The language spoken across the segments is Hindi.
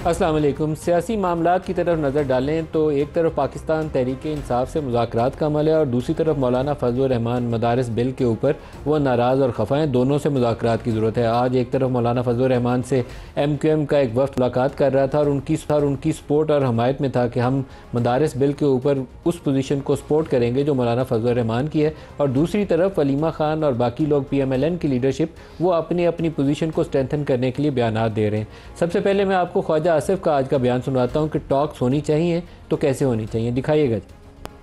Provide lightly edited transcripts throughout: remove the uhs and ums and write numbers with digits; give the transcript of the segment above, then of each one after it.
अस्सलाम वालेकुम। सियासी मामलात की तरफ नज़र डालें तो एक तरफ पाकिस्तान तहरीक इंसाफ से मुज़ाकरात का अमल है और दूसरी तरफ मौलाना फजल रहमान मदारिस बिल के ऊपर वो नाराज़ और खफा हैं। दोनों से मुज़ाकरात की ज़रूरत है। आज एक तरफ मौलाना फजल रहमान से MQM का एक वफ़द मुलाकात कर रहा था और उनकी सपोर्ट और हमायत में था कि हम मदारिस बिल के ऊपर उस पोजीशन को सपोर्ट करेंगे जो मौलाना फजल रहमान की है, और दूसरी तरफ वलीमा खान और बाकी लोग PMLN की लीडरशिप वो अपनी अपनी पोजीशन को स्ट्रेंथन करने के लिए बयानात दे रहे हैं। सबसे पहले मैं आपको ख्वाजा आसिफ का आज का बयान सुनाता हूँ कि टॉक्स होनी चाहिए तो कैसे होनी चाहिए, दिखाइएगा।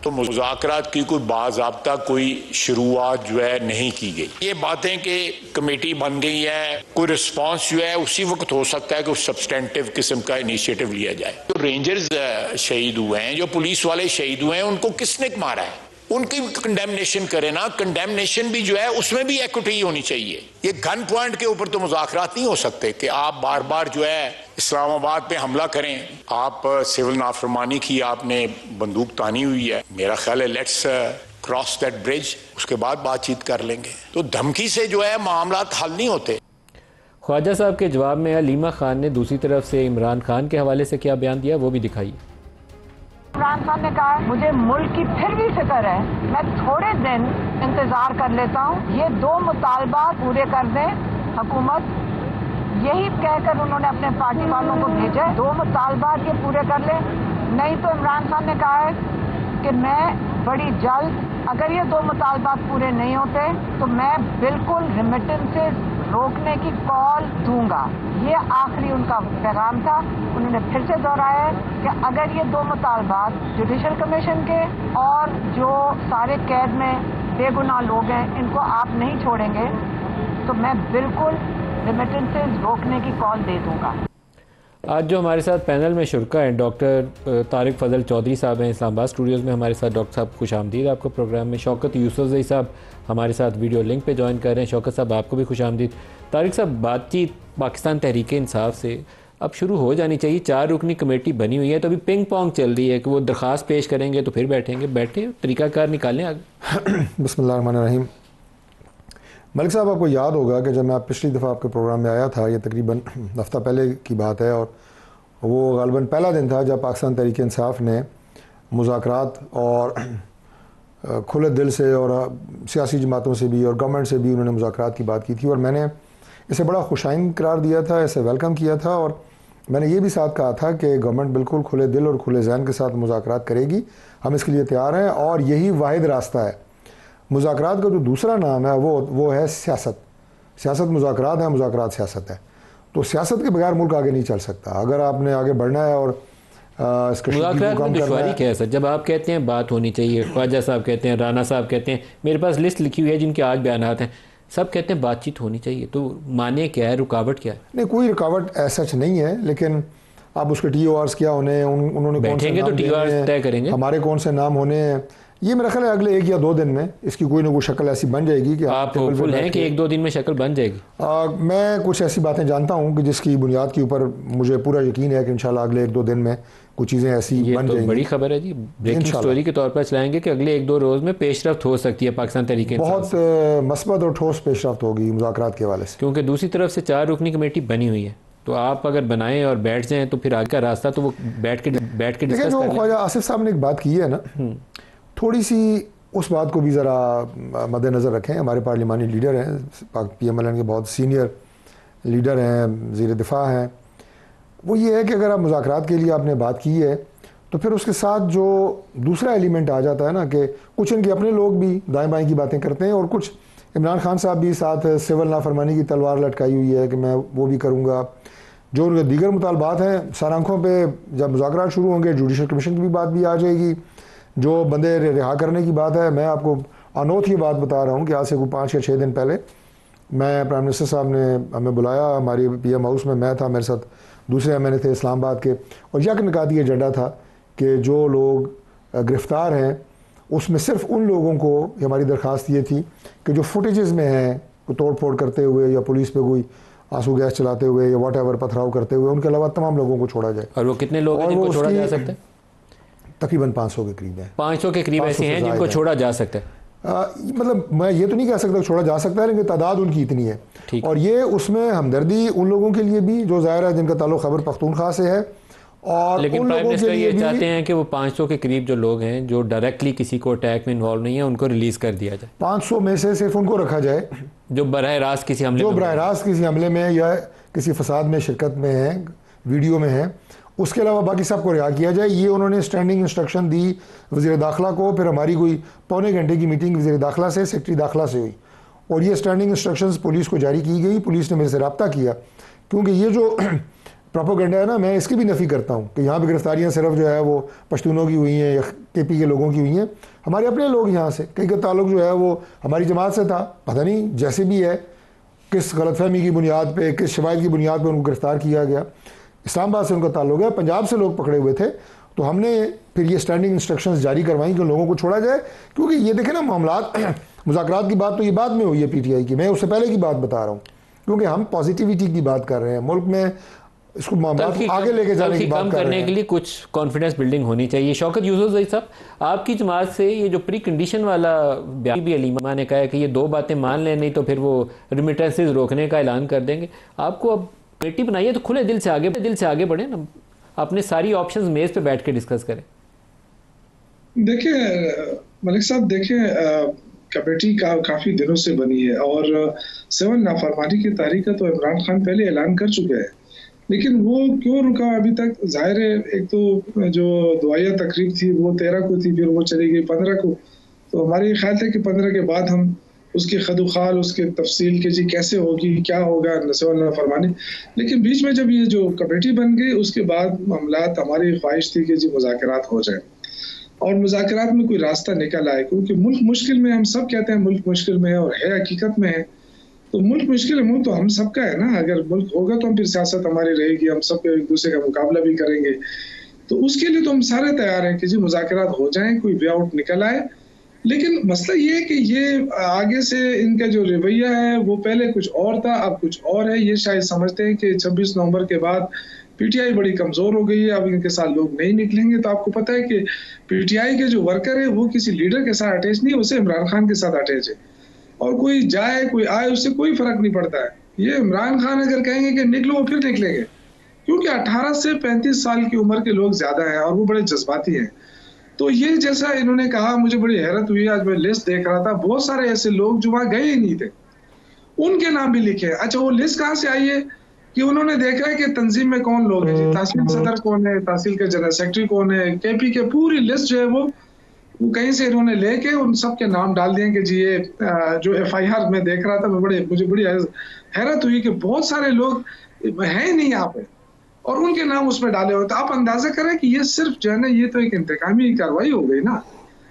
तो मुज़ाकरात की कोई बाज़ाब्ता कोई शुरुआत जो है नहीं की गई। ये बातें कि कमेटी बन गई है, कोई रिस्पांस जो है उसी वक्त हो सकता है कि उस सब्सटेंटिव किस्म का इनिशिएटिव लिया जाए। तो रेंजर्स शहीद हुए हैं, जो पुलिस वाले शहीद हुए हैं, उनको किसने मारा है उनकी कंडेमनेशन करे ना। कंडेमनेशन भी जो है उसमें भी इक्विटी होनी चाहिए। ये गन पॉइंट के ऊपर तो मुज़ाकरात नहीं हो सकते कि आप बार बार जो है इस्लामाबाद पे हमला करें। आप सिविल नाफरमानी की आपने बंदूक तानी हुई है। मेरा ख्याल है लेट्स क्रॉस दैट ब्रिज, उसके बाद बातचीत कर लेंगे। तो धमकी से जो है मामलात हल नहीं होते। ख्वाजा साहब के जवाब में हलीमा खान ने दूसरी तरफ से इमरान खान के हवाले से क्या बयान दिया वो भी दिखाइए। इमरान खान ने कहा मुझे मुल्क की फिर भी फिक्र है, मैं थोड़े दिन इंतजार कर लेता हूँ, ये 2 मुतालबात पूरे कर दें हुकूमत, यही कहकर उन्होंने अपने पार्टी वालों को भेजा है। 2 मुतालबात ये पूरे कर ले, नहीं तो इमरान खान ने कहा है कि मैं बड़ी जल्द, अगर ये 2 मुतालबात पूरे नहीं होते तो मैं बिल्कुल रेमिटेंसेस रोकने की कॉल दूंगा। ये आखिरी उनका पैगाम था। उन्होंने फिर से दोहराया है कि अगर ये 2 मुतालबात जुडिशल कमीशन के और जो सारे कैद में बेगुनाह लोग हैं इनको आप नहीं छोड़ेंगे तो मैं बिल्कुल रेमिटेंसेस रोकने की कॉल दे दूंगा। आज जो हमारे साथ पैनल में शुरका हैं, डॉक्टर तारिक फजल चौधरी साहब हैं इस्लामाबाद स्टूडियोज़ में हमारे साथ। डॉक्टर साहब खुश आमदीद आपको प्रोग्राम में। शौकत यूसुफजई साहब हमारे साथ वीडियो लिंक पे ज्वाइन कर रहे हैं। शौकत साहब आपको भी खुश आमदीद। तारिक साहब, बातचीत पाकिस्तान तहरीक इंसाफ से अब शुरू हो जानी चाहिए। 4 रुकनी कमेटी बनी हुई है, तो अभी पिंग पोंग चल रही है कि वो दरख्वास्त पेश करेंगे तो फिर बैठेंगे। बैठे तरीकाकार निकालें आगे। बिस्मिल्लाहिर्रहमानिर्रहीम। मलिक साहब, आपको याद होगा कि जब मैं पिछली दफ़ा आपके प्रोग्राम में आया था, ये तकरीबन हफ्ता पहले की बात है, और वो ग़ालिबन पहला दिन था जब पाकिस्तान तहरीक इंसाफ ने मुज़ाकरात और खुले दिल से और सियासी जमातों से भी और गवर्नमेंट से भी उन्होंने मुज़ाकरात की बात की थी, और मैंने इसे बड़ा खुशाइन करार दिया था, इसे वेलकम किया था, और मैंने ये भी साथ कहा था कि गवर्नमेंट बिल्कुल खुले दिल और खुले जहन के साथ मुज़ाकरात करेगी, हम इसके लिए तैयार हैं, और यही वाहिद रास्ता है। मुज़ाकरात का जो दूसरा नाम है वो है सियासत। सियासत मुज़ाकरात है, मुज़ाकरात सियासत है। तो सियासत के बगैर मुल्क आगे नहीं चल सकता। अगर आपने आगे बढ़ना है और मुज़ाकरात में दुश्वारी क्या है सर? जब आप कहते हैं बात होनी चाहिए, ख्वाजा साहब कहते हैं, राना साहब कहते हैं, मेरे पास लिस्ट लिखी हुई है जिनके आज बयानात हैं, सब कहते हैं बातचीत होनी चाहिए, तो माने क्या है, रुकावट क्या है? नहीं, कोई रुकावट ऐसा नहीं है, लेकिन अब उसके TORs क्या होने, उन्होंने बैठेंगे तो TORs तय करेंगे, हमारे कौन से नाम होने हैं, ये मेरा ख्याल है अगले 1 या 2 दिन में इसकी कोई ना कोई शक्ल ऐसी बन जाएगी कि आप होपफुल हैं कि 1-2 दिन में शक्ल बन जाएगी? मैं कुछ ऐसी बातें जानता हूं कि जिसकी बुनियाद के ऊपर मुझे पूरा यकीन है कि इंशाल्लाह अगले 1-2 दिन में कुछ चीज़ें ऐसी बन जाएंगी। बड़ी खबर है जी, ब्रेकिंग स्टोरी के तौर पर चलाएंगे कि अगले 1-2 रोज़ में पेशरफ्त हो सकती है पाकिस्तान तहरीक इंसाफ। बहुत मस्बत और ठोस पेशरफ्त होगी मुज़ाकरात के हवाले से, क्योंकि दूसरी तरफ से 4 रुकनी कमेटी बनी हुई है, तो आप अगर बनाएं और बैठ जाएं तो फिर आगे का रास्ता तो वो बैठ के डिस्कस जो ख्वाजा आसिफ साहब ने एक बात की है ना, थोड़ी सी उस बात को भी ज़रा मद्देनज़र रखें। हमारे पार्लिमानी लीडर हैं, PMLN के बहुत सीनियर लीडर हैं, वज़ीर दिफा हैं। वो ये है कि अगर आप मुज़ाकरात के लिए आपने बात की है तो फिर उसके साथ जो दूसरा एलिमेंट आ जाता है ना कि कुछ इनके अपने लोग भी दाएं बाएं की बातें करते हैं, और कुछ इमरान खान साहब भी साथ सिविल नाफरमानी की तलवार लटकाई हुई है कि मैं वो भी करूँगा। जो उनके दीगर मुतालबात हैं, सर आँखों पर जब मुज़ाकरात शुरू होंगे जुडिशल कमीशन की भी बात भी आ जाएगी, जो बंदे रिहा करने की बात है। मैं आपको अनोथ ये बात बता रहा हूँ कि आज से कोई 5 या 6 दिन पहले मैं प्राइम मिनिस्टर साहब ने हमें बुलाया, हमारी PM हाउस में मैं था, मेरे साथ दूसरे MNA थे इस्लामाबाद के, और यक निकाती एजेंडा था कि जो लोग गिरफ़्तार हैं उसमें सिर्फ उन लोगों को हमारी दरख्वास्त ये थी कि जो फुटेजेस में हैं तोड़ फोड़ करते हुए या पुलिस पे कोई आंसू गैस चलाते हुए या वॉट पथराव करते हुए, उनके अलावा तमाम लोगों को छोड़ा जाए। और वो कितने लोग हैं जिनको छोड़ा जा सकता है? तकरीबन 500 के करीब है। 500 के करीब ऐसे हैं जिनको छोड़ा जा सकता है। मतलब मैं ये तो नहीं कह सकता छोड़ा जा सकता है, लेकिन तादाद उनकी इतनी है, और ये उसमें हमदर्दी उन लोगों के लिए भी जो ज़ाहिर है जिनका ताल्लुक़ खैबर पख्तूनख्वा से है, और लेकिन उन प्राइम लोगों के मिनिस्टर लिए ये चाहते हैं कि वो 500 के करीब जो लोग हैं जो डायरेक्टली किसी को अटैक में इन्वॉल्व नहीं है उनको रिलीज़ कर दिया जाए। 500 में से सिर्फ उनको रखा जाए जो बरह रास्त किसी हमले जो बरह रास्त किसी हमले में या किसी फसाद में शिरकत में है, वीडियो में है, उसके अलावा बाकी सबको रिहा किया जाए। ये उन्होंने स्टैंडिंग इंस्ट्रक्शन दी वज़ीर दाखिला को। फिर हमारी कोई पौने घंटे की मीटिंग वज़ीर दाखिला से, सेक्रेटरी दाखिला से हुई, और ये स्टैंडिंग इंस्ट्रक्शंस पुलिस को जारी की गई। पुलिस ने मेरे से रब्ता किया, क्योंकि ये जो प्रोपोगेंडा है ना, मैं इसकी भी नफ़ी करता हूँ कि यहाँ पर गिरफ्तारियाँ सिर्फ जो है वो पश्तूनों की हुई हैं या KP के लोगों की हुई हैं। हमारे अपने लोग यहाँ से, कई का ताल्लुक जो है वो हमारी जमात से था, पता नहीं जैसे भी है किस गलतफहमी की बुनियाद पे, किस शवायद की बुनियाद पे उनको गिरफ्तार किया गया। इस्लामाबाद से उनका ताल्लुक है, पंजाब से लोग पकड़े हुए थे, तो हमने फिर ये स्टैंडिंग इंस्ट्रक्शंस जारी करवाई कि लोगों को छोड़ा जाए। क्योंकि ये देखें ना, मामलात मुज़ाकरात की बात तो ये बाद में हुई है PTI की, मैं उससे पहले की बात बता रहा हूँ, क्योंकि हम पॉजिटिविटी की बात कर रहे हैं, मुल्क में इसको मामलात को आगे लेके जाने की बात कर रहे हैं। करने के लिए कुछ कॉन्फिडेंस बिल्डिंग होनी चाहिए। शौकत यूसुफ ज़ई साहब, आपकी जमात से ये जो प्री कंडीशन वाला बयान भी अलीमा ने कहा है कि ये 2 बातें मान लें, नहीं तो फिर वो रिमिटेंसेस रोकने का ऐलान कर देंगे। आपको अब कमेटी बनाई है तो खुले दिल से आगे बढ़े ना, अपने सारी ऑप्शंस मेज पे बैठ के डिस्कस करें। देखिए मलिक साहब, देखिए कमेटी काफी दिनों से बनी है, और 7 नाफरमानी की तारीख का तो इमरान खान पहले ऐलान कर चुके हैं, लेकिन वो क्यों रुका अभी तक? जाहिर है, एक तो जो दुआया तकरीब थी वो 13 को थी, फिर वो चली गई 15 को। तो हमारे ख्याल था कि 15 के बाद हम उसकी खदुखाल, उसके तफसील के जी कैसे होगी, क्या होगा, नस्ल फरमानी। लेकिन बीच में जब ये जो कमेटी बन गई उसके बाद मामलात, हमारी ख्वाहिश थी कि जी मुज़ाकरात हो जाए और मुज़ाकरात में कोई रास्ता निकल आए, क्योंकि मुल्क मुश्किल में, हम सब कहते हैं मुल्क मुश्किल में है, और है हकीकत में है। तो मुल्क मुश्किल है, मुल्क तो हम सबका है ना। अगर मुल्क होगा तो हम फिर सियासत हमारी रहेगी, हम सब एक दूसरे का मुकाबला भी करेंगे। तो उसके लिए तो हम सारे तैयार हैं कि जी मुज़ाकरात हो जाएं, कोई वे आउट निकल आए। लेकिन मसला ये है कि ये आगे से इनका जो रवैया है वो पहले कुछ और था, अब कुछ और है। ये शायद समझते हैं कि 26 नवंबर के बाद PTI बड़ी कमज़ोर हो गई है, अब इनके साथ लोग नहीं निकलेंगे। तो आपको पता है कि PTI के जो वर्कर है वो किसी लीडर के साथ अटैच नहीं, उसे इमरान खान के साथ अटैच है, और कोई जाए कोई आए उससे कोई फर्क नहीं पड़ता है। ये इमरान खान अगर कहेंगे कि निकलो, वो फिर निकलेंगे, क्योंकि 18 से 35 साल की उम्र के लोग ज्यादा हैं और वो बड़े जज्बाती हैं। तो ये जैसा इन्होंने कहा, मुझे बड़ी हैरत हुई। आज मैं लिस्ट देख रहा था, बहुत सारे ऐसे लोग जो वहां गए ही नहीं थे, उनके नाम भी लिखे। अच्छा, वो लिस्ट कहाँ से आई है कि उन्होंने देखा है कि तंजीम में कौन लोग हैं, तहसील सदर कौन है, तहसील के जनरल सेक्रेटरी कौन है, KP के पूरी लिस्ट जो है वो कहीं से इन्होंने लेके उन सब के नाम डाल दिए कि जी ये जो FIR में देख रहा था, मुझे बड़ी हैरत हुई कि बहुत सारे लोग हैं नहीं यहाँ पे और उनके नाम उसमें डाले हुए। तो आप अंदाजा करें कि ये सिर्फ जो है ना, ये तो एक इंतकामी कार्रवाई हो गई ना।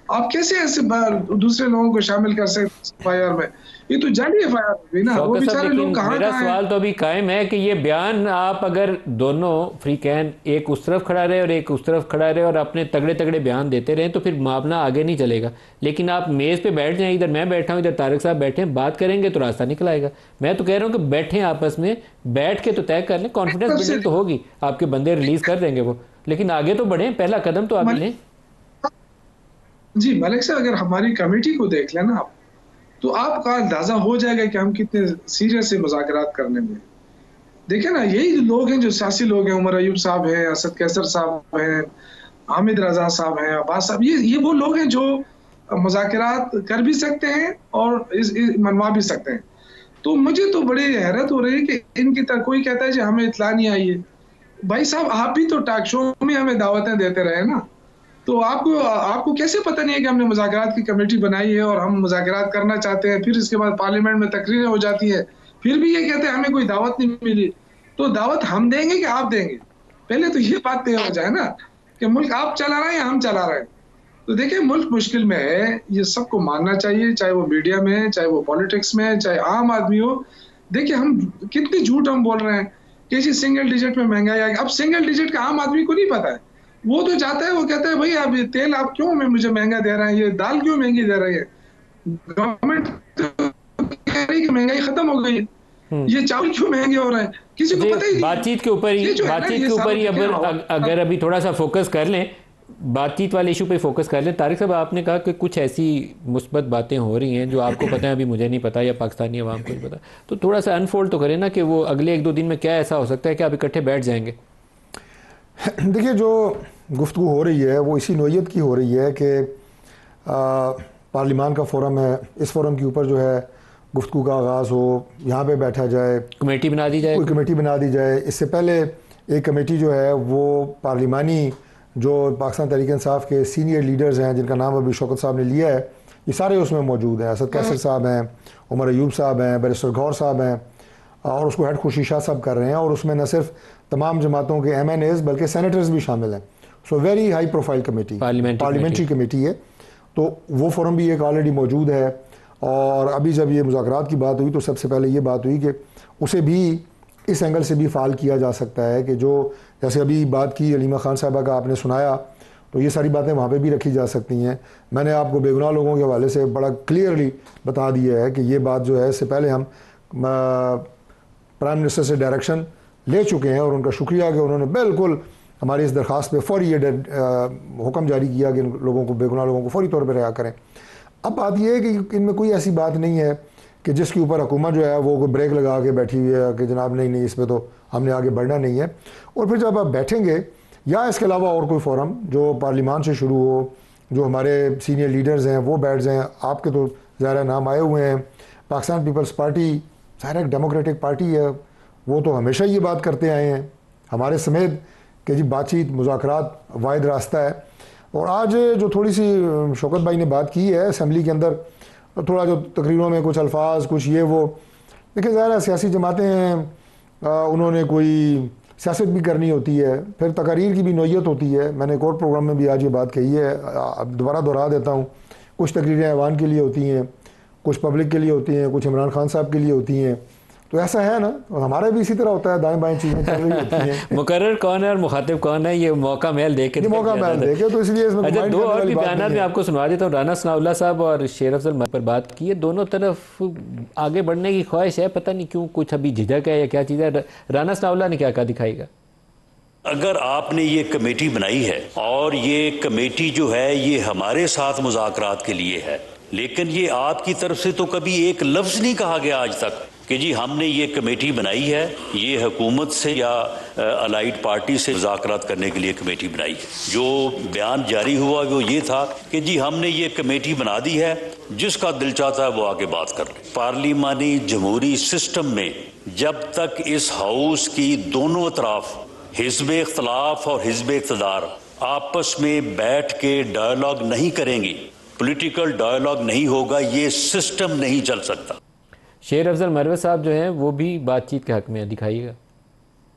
आप कैसे ऐसे दूसरे लोगों को शामिल कर सकते FIR में? ये तो जाली FIR हो गई ना। वो बेचारे लोग कहाँ मेरा सवाल तो अभी कायम है कि ये बयान आप अगर दोनों फ्रीकैन, एक उस तरफ खड़ा रहे और एक उस तरफ खड़ा रहे और अपने तगड़े तगड़े बयान देते रहे तो फिर मामला आगे नहीं चलेगा। लेकिन आप मेज़ पे बैठ जाएं, इधर मैं बैठा हूँ, इधर तारिक साहब बैठे हैं, बात करेंगे तो रास्ता निकल आएगा। मैं तो कह रहा हूँ कि बैठें आपस में, बैठ के तो तय कर लें, कॉन्फिडेंस बिल्डिंग तो होगी, आपके बंदे रिलीज कर देंगे वो, लेकिन आगे तो बढ़ें, पहला कदम तो आगे लें। जी मलिक साहब, अगर हमारी कमेटी को देख लेना आप, तो आपका अंदाजा हो जाएगा कि हम कितने सीरियस है मुज़ाकरात करने में। देखिए ना, यही लोग हैं जो सियासी लोग हैं, उमर अयूब साहब हैं, असद कैसर साहब हैं, हामिद रजा साहब हैं, अब्बास साहब, ये वो लोग हैं जो मुज़ाकरात कर भी सकते हैं और मनवा भी सकते हैं। तो मुझे तो बड़ी हैरत हो रही है कि इनकी तरह कोई कहता है कि हमें इत्तला नहीं आई है। भाई साहब, आप भी तो टॉक शो में हमें दावतें देते रहे ना, तो आपको कैसे पता नहीं है कि हमने मुज़ाकरात की कमेटी बनाई है और हम मुज़ाकरात करना चाहते हैं। फिर इसके बाद पार्लियामेंट में तकरीरें हो जाती है, फिर भी ये कहते हैं हमें कोई दावत नहीं मिली। तो दावत हम देंगे कि आप देंगे? पहले तो ये बात तय हो जाए ना कि मुल्क आप चला रहे हैं या हम चला रहे हैं। तो देखिए, मुल्क मुश्किल में है, ये सबको मानना चाहिए, चाहे वो मीडिया में है, चाहे वो पॉलिटिक्स में है, चाहे आम आदमी हो। देखिए, हम कितनी झूठ हम बोल रहे हैं कि जी सिंगल डिजिट में महंगाई आएगी। अब सिंगल डिजिट का आम आदमी को नहीं पता है, वो तो जाता है, वो कहता है भाई अब तेल आप क्यों मुझे महंगा दे रहे हैं, ये दाल क्यों महंगी दे रही है, गवर्नमेंट कह रही है कि महंगाई खत्म हो गई, ये चावल क्यों महंगे हो रहे हैं, किसी को पता ही नहीं। बातचीत के ऊपर ही अब अगर अभी थोड़ा सा फोकस कर लें, बातचीत वाले इशू पे फोकस कर लें। तारिक साहब, आपने कहा कि कुछ ऐसी मुस्बत बातें हो रही हैं जो आपको पता है, अभी मुझे नहीं पता या पाकिस्तानी अवाम को नहीं पता, तो थोड़ा सा अनफोल्ड तो करें ना कि वो अगले 1-2 दिन में क्या ऐसा हो सकता है कि आप इकट्ठे बैठ जाएंगे। देखिए, जो गुफ्तगू हो रही है वो इसी नोयत की हो रही है कि पार्लिमान का फोरम है, इस फोरम के ऊपर जो है गुफ्तगू का आगाज़ हो, यहाँ पे बैठा जाए, कमेटी बना दी जाए, कोई कमेटी बना दी जाए। इससे पहले एक कमेटी जो है वो पार्लिमानी जो पाकिस्तान तहरीक इंसाफ के सीनियर लीडर्स हैं, जिनका नाम अभी शौकत साहब ने लिया है, ये सारे उसमें मौजूद हैं। असद कैसर साहब हैं, उमर अयूब साहब हैं, बैरिस्टर गौर साहब हैं, और उसको हेड खुर्शीद शाह साहब कर रहे हैं। और उसमें न सिर्फ तमाम जमातों के MNAs बल्कि सेनेटर्स भी शामिल हैं। So very high profile committee, parliamentary committee है। तो वो फोरम भी एक ऑलरेडी मौजूद है। और अभी जब ये मुज़ाकरात की बात हुई तो सबसे पहले ये बात हुई कि उसे भी इस एंगल से भी फ़ाल किया जा सकता है कि जो जैसे अभी बात की अलीमा खान साहबा का आपने सुनाया, तो ये सारी बातें वहाँ पे भी रखी जा सकती हैं। मैंने आपको बेगुनाह लोगों के हवाले से बड़ा क्लियरली बता दिया है कि ये बात जो है, इससे पहले हम प्राइम मिनिस्टर से डायरेक्शन ले चुके हैं और उनका शुक्रिया कि उन्होंने बिल्कुल हमारी इस दरख्वास्त पे फौरी ये हुक्म जारी किया कि इन लोगों को, बेगुनाह लोगों को फौरी तौर पर रिहा करें। अब बात यह है कि इनमें कोई ऐसी बात नहीं है कि जिसके ऊपर हुकूमत जो है वो कोई ब्रेक लगा के बैठी हुई है कि जनाब नहीं इस पर तो हमने आगे बढ़ना नहीं है। और फिर जब आप बैठेंगे या इसके अलावा और कोई फोरम जो पार्लियामान से शुरू हो, जो हमारे सीनियर लीडर्स हैं वो बैठ जाएँ। आपके तो ज़ाहिर नाम आए हुए हैं। पाकिस्तान पीपल्स पार्टी ज़ाहिर एक डेमोक्रेटिक पार्टी है, वो तो हमेशा ये बात करते आए हैं हमारे समेत कि जी बातचीत, मुज़ाकरात वाहिद रास्ता है। और आज जो थोड़ी सी शौकत भाई ने बात की है असम्बली के अंदर, थोड़ा जो तकरीरों में कुछ अल्फाज, कुछ ये वो, देखिए ज़ाहिर है सियासी जमातें हैं, उन्होंने कोई सियासत भी करनी होती है, फिर तकारीर की भी नोयत होती है। मैंने एक और प्रोग्राम में भी आज ये बात कही है, अब दोबारा दोहरा देता हूँ। कुछ तकरीरें ऐवान के लिए होती हैं, कुछ पब्लिक के लिए होती हैं, कुछ इमरान खान साहब के लिए होती हैं। तो ऐसा है ना, हमारा भी इसी तरह होता है, दाएं बाएं चीज़ें चल रही होती हैं। मुकर्रर कौन है और मुखातिब कौन है, ये मौका महल देखे, मौका महल देखे, तो इसलिए इसमें अच्छा, दो और भी बयान मैं आपको सुनवा देता हूँ। राना सनाउल्लाह साहब और शेर अफजल पर बात की है, दोनों तरफ आगे बढ़ने की ख्वाहिश है, पता नहीं क्यों कुछ अभी झिझक है या क्या चीज़ है। राना सनाउल्लाह ने क्या कहा, दिखाएगा। अगर आपने ये कमेटी बनाई है और ये कमेटी जो है ये हमारे साथ मुज़ाकरात के लिए है, लेकिन ये आपकी तरफ से तो कभी एक लफ्ज़ नहीं कहा गया आज तक कि जी हमने ये कमेटी बनाई है, ये हुकूमत से या अलाइड पार्टी से मुज़ाकरात करने के लिए कमेटी बनाई है। जो बयान जारी हुआ वो ये था कि जी हमने ये कमेटी बना दी है, जिसका दिल चाहता है वो आगे बात कर ले। पार्लिमानी जमहूरी सिस्टम में जब तक इस हाउस की दोनों तरफ हिज़्ब इख्तिलाफ और हिज़्ब इक़्तिदार आपस में बैठ के डायलॉग नहीं करेंगी, पॉलिटिकल डायलॉग नहीं होगा, ये सिस्टम नहीं चल सकता। शेर अफजल मरवे साहब जो हैं वो भी बातचीत के हक में, दिखाइएगा।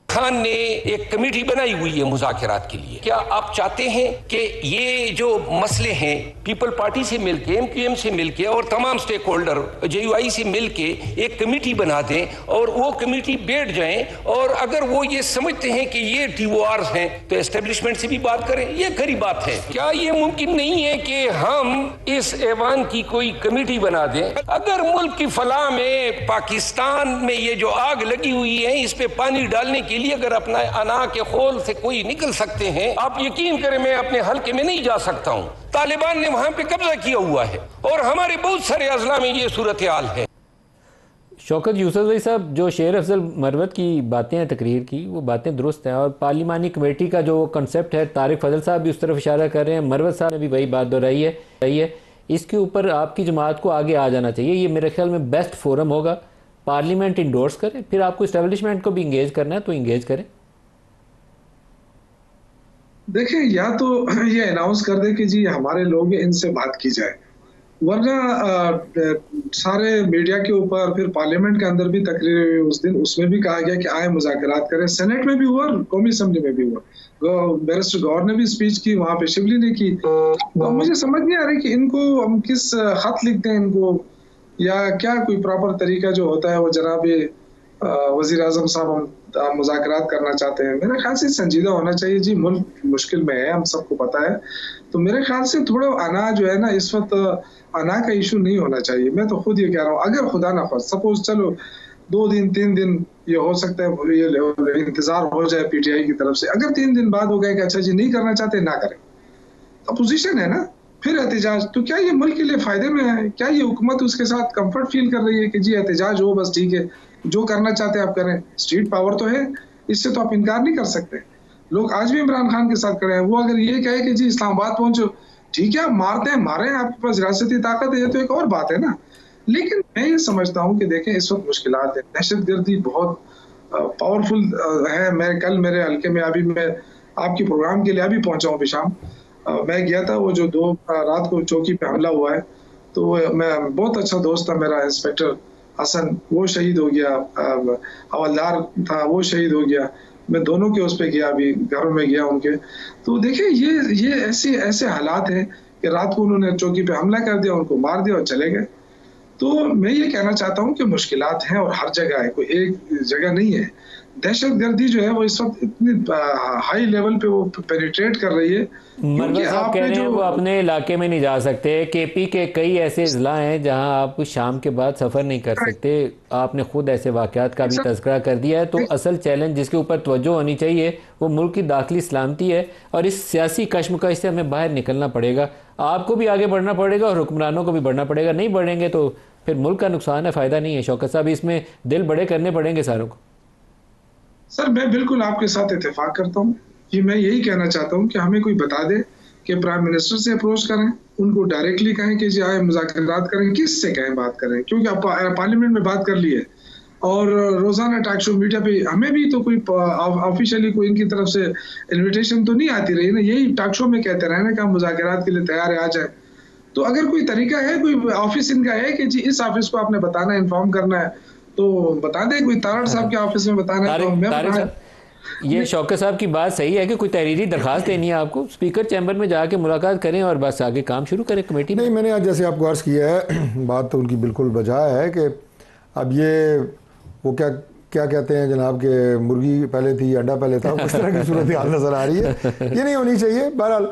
खान ने एक कमेटी बनाई हुई है मुज़ाकरात के लिए। क्या आप चाहते हैं कि ये जो मसले हैं पीपल पार्टी से मिलके, MQM से मिलके और तमाम स्टेक होल्डर JUI से मिलके एक कमेटी बना दें और वो कमेटी बैठ जाएं, और अगर वो ये समझते हैं कि ये TORs हैं तो एस्टेब्लिशमेंट से भी बात करें? ये खरी बात है। क्या ये मुमकिन नहीं है कि हम इस ऐवान की कोई कमेटी बना दें? अगर मुल्क की फलाह में, पाकिस्तान में ये जो आग लगी हुई है, इस पे पानी डालने के लिए अगर अपना अना के खोल से कोई निकल सकते हैं, आप यकीन करें मैं अपने हल्के में नहीं जा सकता हूं। तालिबान ने वहां पे कब्जा किया हुआ है और हमारे बहुत सारे अजला में ये सूरत हाल है। शौकत यूसुफ साहब, जो शेर अफजल मरवत की बातें हैं तकरीर की, वो बातें दुरुस्त हैं, और पार्लिमानी कमेटी का जो कंसेप्ट है, तारिक फजल साहब भी उस तरफ इशारा कर रहे हैं, मरवत साहब ने भी वही बात दोहराई है। इसके ऊपर आपकी जमात को आगे आ जाना चाहिए। ये मेरे ख्याल में बेस्ट फोरम होगा। पार्लियामेंट इंडोर्स करे, फिर आपको इस्टेब्लिशमेंट को भी इंगेज करना है तो इंगेज करें। देखिए, या तो ये अनाउंस कर दे कि जी हमारे लोग इनसे बात की जाए, वरना सारे मीडिया के ऊपर, फिर पार्लियामेंट के अंदर भी तकरीर उस दिन उसमें भी कहा गया कि आए मुज़ाकरात करें। सेनेट में भी हुआ, कौमी असम्बली में भी हुआ, बैरिस्टर गौर ने भी स्पीच की, वहां पे शिवली ने की। तो मुझे समझ नहीं आ रही कि इनको हम किस खत लिखते हैं इनको, या क्या कोई प्रॉपर तरीका जो होता है वो जनाब वजीर आजम साहब हम मुज़ाकरात करना चाहते हैं। मेरे ख्याल से संजीदा होना चाहिए जी, मुल्क मुश्किल में है, हम सबको पता है। तो मेरे ख्याल से थोड़ा अना जो है ना, इस वक्त अना का इशू नहीं होना चाहिए। मैं तो खुद ये कह रहा हूँ, अगर खुदा ना खास्ता सपोज चलो 2 दिन 3 दिन ये हो सकता है, ये इंतजार हो जाए PTI की तरफ से, अगर 3 दिन बाद हो गया कि अच्छा जी नहीं करना चाहते, ना करें। अपोजिशन है ना, फिर एहतजाज, तो क्या ये मुल्क के लिए फायदे में है? क्या ये हुकूमत उसके साथ कंफर्ट फील कर रही है कि जी एहतजाज हो, बस ठीक है, जो करना चाहते हैं आप करें? स्ट्रीट पावर तो है, इससे तो आप इनकार नहीं कर सकते। लोग आज भी इमरान खान के साथ खड़े हैं। वो अगर ये कहे कि जी इस्लामाबाद पहुंचो, ठीक है, आप मारते हैं मारे हैं, आपके पास रियासती ताकत है, ये तो एक और बात है ना। लेकिन मैं ये समझता हूँ कि देखें इस वक्त मुश्किलात है, दहशतगर्दी बहुत पावरफुल है। मैं कल मेरे हल्के में, अभी मैं आपके प्रोग्राम के लिए अभी पहुंचा हूँ शाम, मैं गया था, वो जो रात को चौकी पे हमला हुआ है, तो मैं बहुत अच्छा दोस्त था मेरा इंस्पेक्टर हसन, वो शहीद हो गया, हवलदार था वो शहीद हो गया, मैं दोनों के उस पे गया, अभी घरों में गया उनके। तो देखिए ये ऐसे हालात हैं कि रात को उन्होंने चौकी पे हमला कर दिया, उनको मार दिया और चले गए। तो मैं ये कहना चाहता हूँ कि मुश्किलात हैं और हर जगह है, कोई एक जगह नहीं है। दहशतगर्दी जो है वो इस वक्त इतनी हाई लेवल पे वो पेनिट्रेट कर रही है। मरवत साहब कह रहे हैं वो अपने इलाके में नहीं जा सकते। केपी के कई ऐसे अजला हैं जहां आप शाम के बाद सफ़र नहीं कर सकते। आपने खुद ऐसे वाक़यात का भी तज़किरा कर दिया है। तो असल चैलेंज जिसके ऊपर तवज्जो होनी चाहिए वो मुल्क की दाखिली सलामती है, और इस सियासी कश्मकश से हमें बाहर निकलना पड़ेगा। आपको भी आगे बढ़ना पड़ेगा और हुक्मरानों को भी बढ़ना पड़ेगा। नहीं बढ़ेंगे तो फिर मुल्क का नुकसान है, फ़ायदा नहीं है। शौकत साहब, इसमें दिल बड़े करने पड़ेंगे सारों को। सर मैं बिल्कुल आपके साथ इत्तेफाक करता हूँ कि मैं यही कहना चाहता हूँ कि हमें कोई बता दे कि प्राइम मिनिस्टर से अप्रोच करें, उनको डायरेक्टली कहें कि जी आए मुज़ाकरात करें, किससे कहें बात करें, क्योंकि आप पार्लियामेंट में बात कर लिए और रोजाना टॉक शो मीडिया पे हमें भी तो कोई ऑफिशियली कोई इनकी तरफ से इन्विटेशन तो नहीं आती रही ना। यही टॉक शो में कहते रहे ना कि हम मुज़ाकरात के लिए तैयार है, आ जाए। तो अगर कोई तरीका है, कोई ऑफिस इनका है कि जी इस ऑफिस को आपने बताना है, इन्फॉर्म करना है, तो बता दें। कोई तारड़ साहब के ऑफिस में बताना है तो मैं ये शौकत साहब की बात सही है कि कोई तहरीरी दरखास्त देनी है आपको, स्पीकर चैम्बर में जाके मुलाकात करें और बस आगे काम शुरू करें कमेटी में। नहीं, मैंने आज जैसे आपको अर्ज़ किया है, बात तो उनकी बिल्कुल बजा है कि अब ये वो क्या कहते हैं जनाब के मुर्गी पहले थी अंडा पहले था, उस तरह की सूरत हाल नज़र आ रही है। ये नहीं होनी चाहिए। बहरहाल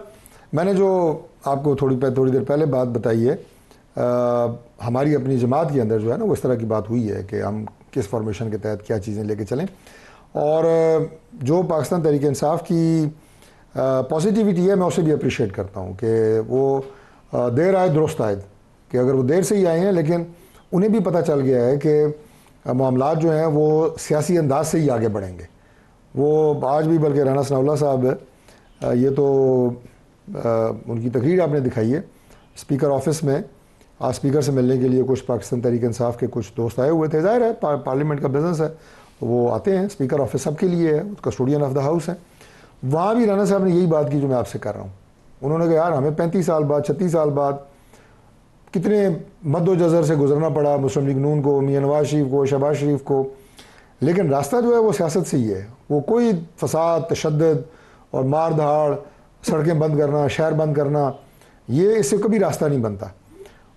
मैंने जो आपको थोड़ी देर पहले बात बताई है, हमारी अपनी जमात के अंदर जो है ना वो इस तरह की बात हुई है कि हम किस फॉर्मेशन के तहत क्या चीज़ें लेके चलें। और जो पाकिस्तान तहरीक इंसाफ की पॉजिटिविटी है मैं उसे भी अप्रिशिएट करता हूँ कि वो देर आए दुरुस्त आए, कि अगर वो देर से ही आए हैं लेकिन उन्हें भी पता चल गया है कि मामलात जो हैं वो सियासी अंदाज से ही आगे बढ़ेंगे। वो आज भी, बल्कि राना सनाउल्लाह साहब ये तो उनकी तकरीर आपने दिखाई है स्पीकर ऑफिस में, आज स्पीकर से मिलने के लिए कुछ पाकिस्तान तहरीक इंसाफ के कुछ दोस्त आए हुए थे। ज़ाहिर है पार्लियामेंट का बिजनेस है, वो आते हैं, स्पीकर ऑफिस सबके लिए है, कस्टोडियन ऑफ द हाउस है। वहाँ भी राना साहब ने यही बात की जो मैं आपसे कर रहा हूँ। उन्होंने कहा यार हमें 35 साल बाद 36 साल बाद कितने मद्दोजर से गुजरना पड़ा, मुस्लिम लीग नून को, मियां नवाज शरीफ को, शहबाज शरीफ को, लेकिन रास्ता जो है वो सियासत से ही है। वो कोई फसाद, तशद्दुद और मार धाड़, सड़कें बंद करना, शहर बंद करना, ये इससे कभी रास्ता नहीं बनता।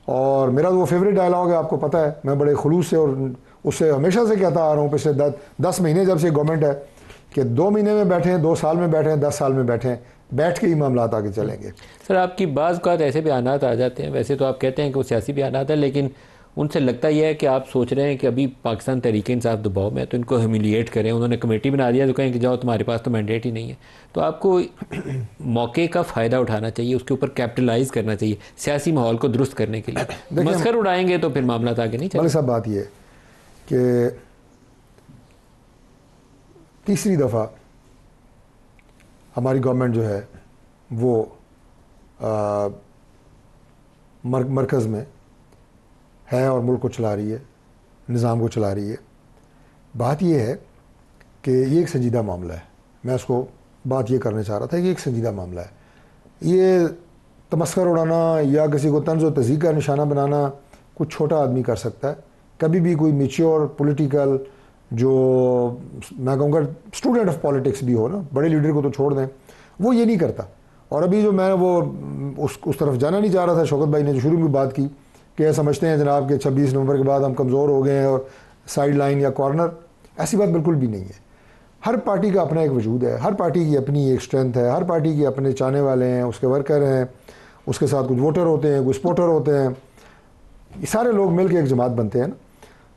और मेरा तो वो फेवरेट डायलॉग है, आपको पता है, मैं बड़े खुलूस से और उससे हमेशा से कहता आ रहा हूँ पिछले 10 महीने जब से गवर्नमेंट है कि 2 महीने में बैठें, 2 साल में बैठें, 10 साल में बैठें, बैठ के ही मामलात आगे चलेंगे। सर आपकी बाज़ का ऐसे बयानात आ जाते हैं, वैसे तो आप कहते हैं कि वो सियासी बयानात है, लेकिन उनसे लगता यह है कि आप सोच रहे हैं कि अभी पाकिस्तान तहरीक इंसाफ दबाव में है तो इनको ह्यूमिलिएट करें। उन्होंने कमेटी बना दिया तो कहें कि जाओ तुम्हारे पास तो मैंडेट ही नहीं है। तो आपको मौके का फ़ायदा उठाना चाहिए, उसके ऊपर कैपिटलाइज करना चाहिए सियासी माहौल को दुरुस्त करने के लिए। मस्कर उड़ाएंगे तो फिर मामला आगे नहीं चलेगा। सब बात यह कि तीसरी दफ़ा हमारी गवर्नमेंट जो है वो मरकज़ में है और मुल्क को चला रही है, निज़ाम को चला रही है। बात यह है कि ये एक संजीदा मामला है। मैं उसको बात ये करना चाह रहा था कि एक संजीदा मामला है। ये तमस्कर उड़ाना या किसी को तंज़ व तज़ीक़ का निशाना बनाना कुछ छोटा आदमी कर सकता है। कभी भी कोई मैच्योर पॉलिटिकल, जो मैं कहूँगा स्टूडेंट ऑफ पॉलिटिक्स भी हो ना, बड़े लीडर को तो छोड़ दें, वो ये नहीं करता। और अभी जो मैं वो उस तरफ जाना नहीं चाह रहा था, शौकत भाई ने जो शुरू में बात की कि समझते हैं जनाब कि 26 नवंबर के बाद हम कमज़ोर हो गए हैं और साइड लाइन या कॉर्नर, ऐसी बात बिल्कुल भी नहीं है। हर पार्टी का अपना एक वजूद है, हर पार्टी की अपनी एक स्ट्रेंथ है, हर पार्टी के अपने चाहने वाले हैं, उसके वर्कर हैं, उसके साथ कुछ वोटर होते हैं, कुछ सपोर्टर होते हैं, ये सारे लोग मिल के एक जमात बनते हैं ना।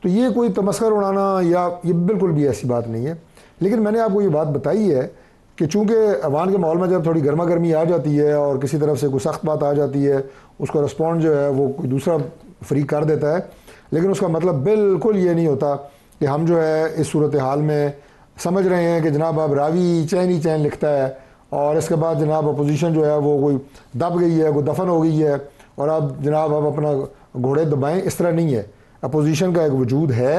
तो ये कोई तमस्कर उड़ाना या ये बिल्कुल भी ऐसी बात नहीं है। लेकिन मैंने आपको ये बात बताई है कि चूँकि अवान के माहौल में जब थोड़ी गर्मा गर्मी आ जाती है और किसी तरफ से कोई सख्त बात आ जाती है, उसको रिस्पॉन्ड जो है वो कोई दूसरा फ्री कर देता है, लेकिन उसका मतलब बिल्कुल ये नहीं होता कि हम जो है इस सूरत हाल में समझ रहे हैं कि जनाब अब रावी चैन ही चैन लिखता है और इसके बाद जनाब अपोजिशन जो है वो कोई दब गई है, कोई दफन हो गई है और अब जनाब अब अपना घोड़े दबाएं, इस तरह नहीं है। अपोजिशन का एक वजूद है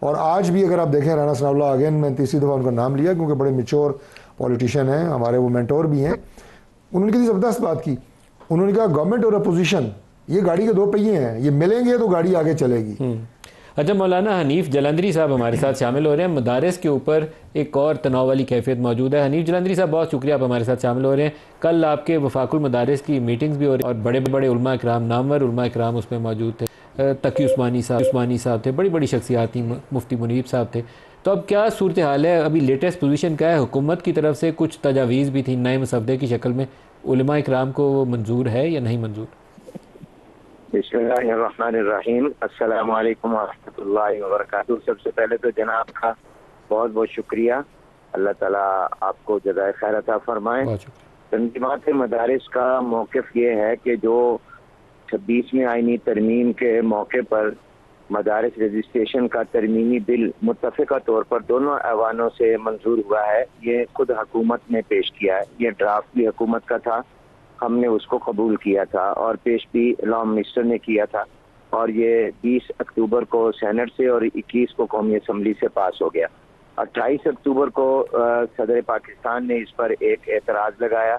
और आज भी अगर आप देखें राना सनाउल्लाह, अगेन मैं तीसरी दफ़ा उनका नाम लिया क्योंकि बड़े मेच्योर पॉलिटिशियन हैं, हमारे वो मेंटोर भी हैं, उन्होंने कितनी ज़बरदस्त बात की। उन्होंने कहा गवर्नमेंट और अपोजिशन ये गाड़ी के दो पहिए हैं, ये मिलेंगे तो गाड़ी आगे चलेगी। अच्छा, मौलाना हनीफ जलंधरी साहब हमारे साथ शामिल हो रहे हैं। मदारिस के ऊपर एक और तनाव वाली कैफियत मौजूद है। हनीफ जलंधरी साहब, बहुत शुक्रिया आप हमारे साथ शामिल हो रहे हैं। कल आपके वफाकुल मदारिस की मीटिंग्स भी हो रही और बड़े बड़े उलमा इकराम, नामवर उलमा इकराम उसमें मौजूद थे। तकी उस्मानी साहब थे, बड़ी बड़ी शख्सियात थी, मुफ्ती मुनीब साहब थे। तो अब क्या सूरत हाल है, अभी लेटेस्ट पोजीशन क्या है? हुकूमत की तरफ से कुछ तजावीज़ भी थी नए मसवदे की शक्ल में, उलमा इकराम को वो मंजूर है या नहीं मंजूर? बिस्मिल्लाहिर्रहमानिर्रहीम, अस्सलामु अलैकुम वरहमतुल्लाहि वबरकातुहू। सबसे पहले तो जनाब का बहुत बहुत शुक्रिया, अल्लाह ताला आपको जज़ाए खैर अता फरमाए। तंजीमात मदारिस का मौक़िफ़ ये है कि जो 26वीं आईनी तरमीम के मौके पर मदारिस रजिस्ट्रेशन का तरमीमी बिल मुत्तफ़िक़ा तौर पर दोनों ऐवानों से मंजूर हुआ है, ये खुद हुकूमत ने पेश किया है। ये ड्राफ्ट भी हुकूमत का था, हमने उसको कबूल किया था और पेश भी लॉ मिनिस्टर ने किया था और ये 20 अक्टूबर को सेनेट से और 21 को कौमी असम्बली से पास हो गया। 28 अक्टूबर को सदर पाकिस्तान ने इस पर एक एतराज़ लगाया।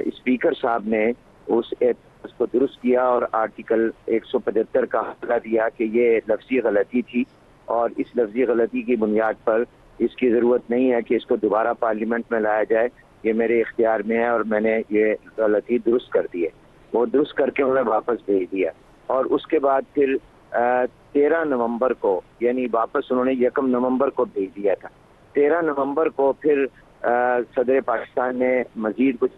स्पीकर साहब ने उस एतराज़ को दुरुस्त किया और आर्टिकल 175 का हवाला दिया कि ये लफ्ज़ी गलती थी और इस लफ्ज़ी गलती की बुनियाद पर इसकी ज़रूरत नहीं है कि इसको दोबारा पार्लियामेंट में लाया जाए, ये मेरे इख्तियार में है और मैंने ये गलती दुरुस्त कर दी है। वो दुरुस्त करके उन्हें वापस भेज दिया और उसके बाद फिर 13 नवंबर को, यानी वापस उन्होंने 1 नवंबर को भेज दिया था। 13 नवंबर को फिर सदर पाकिस्तान ने मजीद कुछ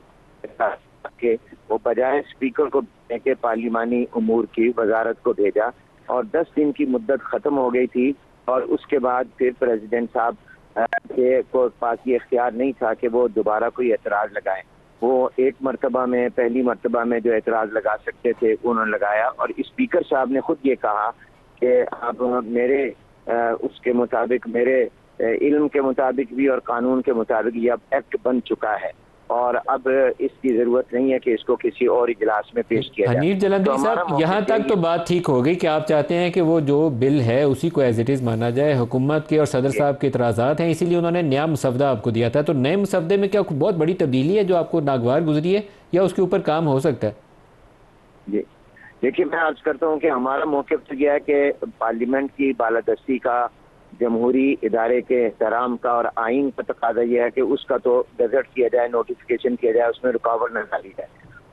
के वो बजाय स्पीकर को भेजने के पार्लिमानी उमूर की वजारत को भेजा और 10 दिन की मुद्दत ख़त्म हो गई थी और उसके बाद फिर प्रेसिडेंट साहब को पास ये इख्तियार नहीं था कि वो दोबारा कोई एतराज़ लगाएं। वो एक मरतबा में, पहली मरतबा में जो एतराज़ लगा सकते थे उन्होंने लगाया और स्पीकर साहब ने खुद ये कहा कि अब मेरे उसके मुताबिक, मेरे इल्म के मुताबिक भी और कानून के मुताबिक ये अब एक्ट बन चुका है और अब इसकी ज़रूरत नहीं है कि इसको किसी और इजलास में पेश किया जाए। हनीफ जलंधरी साहब, यहाँ तक तो बात ठीक हो गई कि आप चाहते हैं कि वो जो बिल है उसी को एज इट इज़ माना जाए। हुकूमत के और सदर साहब के इतराज़ात हैं, इसीलिए उन्होंने नया मसवदा आपको दिया था। तो नए मसवदे में क्या बहुत बड़ी तब्दीली है जो आपको नागवार गुजरी है या उसके ऊपर काम हो सकता है? जी देखिए, मैं अर्ज करता हूँ कि हमारा मौक़िफ़ तो यह है कि पार्लियामेंट की बालादस्ती का, जमहूरी इदारे के एहतराम का और आइन का तकाजा यह है कि उसका तो गजट किया जाए, नोटिफिकेशन किया जाए, उसमें रुकावट न डाली जाए।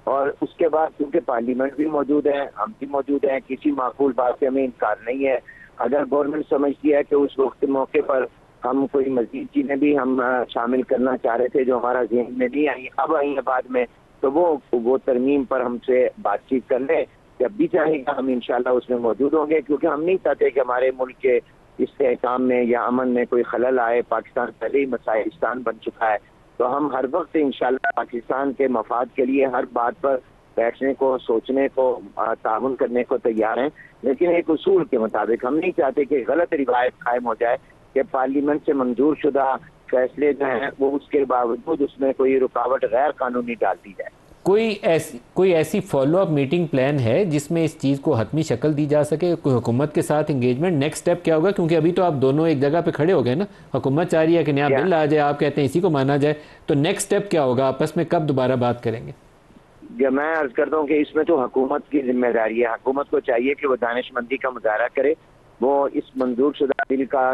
और उसके बाद क्योंकि पार्लियामेंट भी मौजूद है, हम भी मौजूद हैं, किसी माकूल बात से हमें इनकार नहीं है। अगर गवर्नमेंट समझती है कि उस वक्त मौके पर हम कोई मजीद चीज़ें भी हम शामिल करना चाह रहे थे जो हमारा जहन में नहीं आई, अब आई है बाद में, तो वो तरमीम पर हमसे बातचीत कर ले। जब भी चाहेगा हम इंशाल्लाह उसमें मौजूद होंगे, क्योंकि हम नहीं चाहते कि हमारे मुल्क के इस्तेहकाम में या अमन में कोई खलल आए। पाकिस्तान पहले ही मसाइलिस्तान बन चुका है, तो हम हर वक्त इंशाल्लाह पाकिस्तान के मफाद के लिए हर बात पर बैठने को, सोचने को, ताउन करने को तैयार हैं। लेकिन एक उसूल के मुताबिक हम नहीं चाहते कि गलत रिवायत कायम हो जाए कि पार्लियामेंट से मंजूर शुदा फैसले जो हैं वो उसके बावजूद उसमें कोई रुकावट गैर कानूनी डाल दी जाए। कोई ऐसी फॉलोअप मीटिंग प्लान है जिसमें इस चीज़ को हतमी शक्ल दी जा सके? कोई हुकूमत के साथ इंगेजमेंट, नेक्स्ट स्टेप क्या होगा? क्योंकि अभी तो आप दोनों एक जगह पे खड़े हो गए ना, हुकूमत चाह रही है कि नया बिल आ जाए, आप कहते हैं इसी को माना जाए, तो नेक्स्ट स्टेप क्या होगा? आपस में कब दोबारा बात करेंगे? मैं अर्ज करता हूँ कि इसमें तो हुकूमत की जिम्मेदारी है। हुकूमत को चाहिए कि वो दानिशमंदी का मुजाहरा करे, वो इस मंजूर शुदा बिल का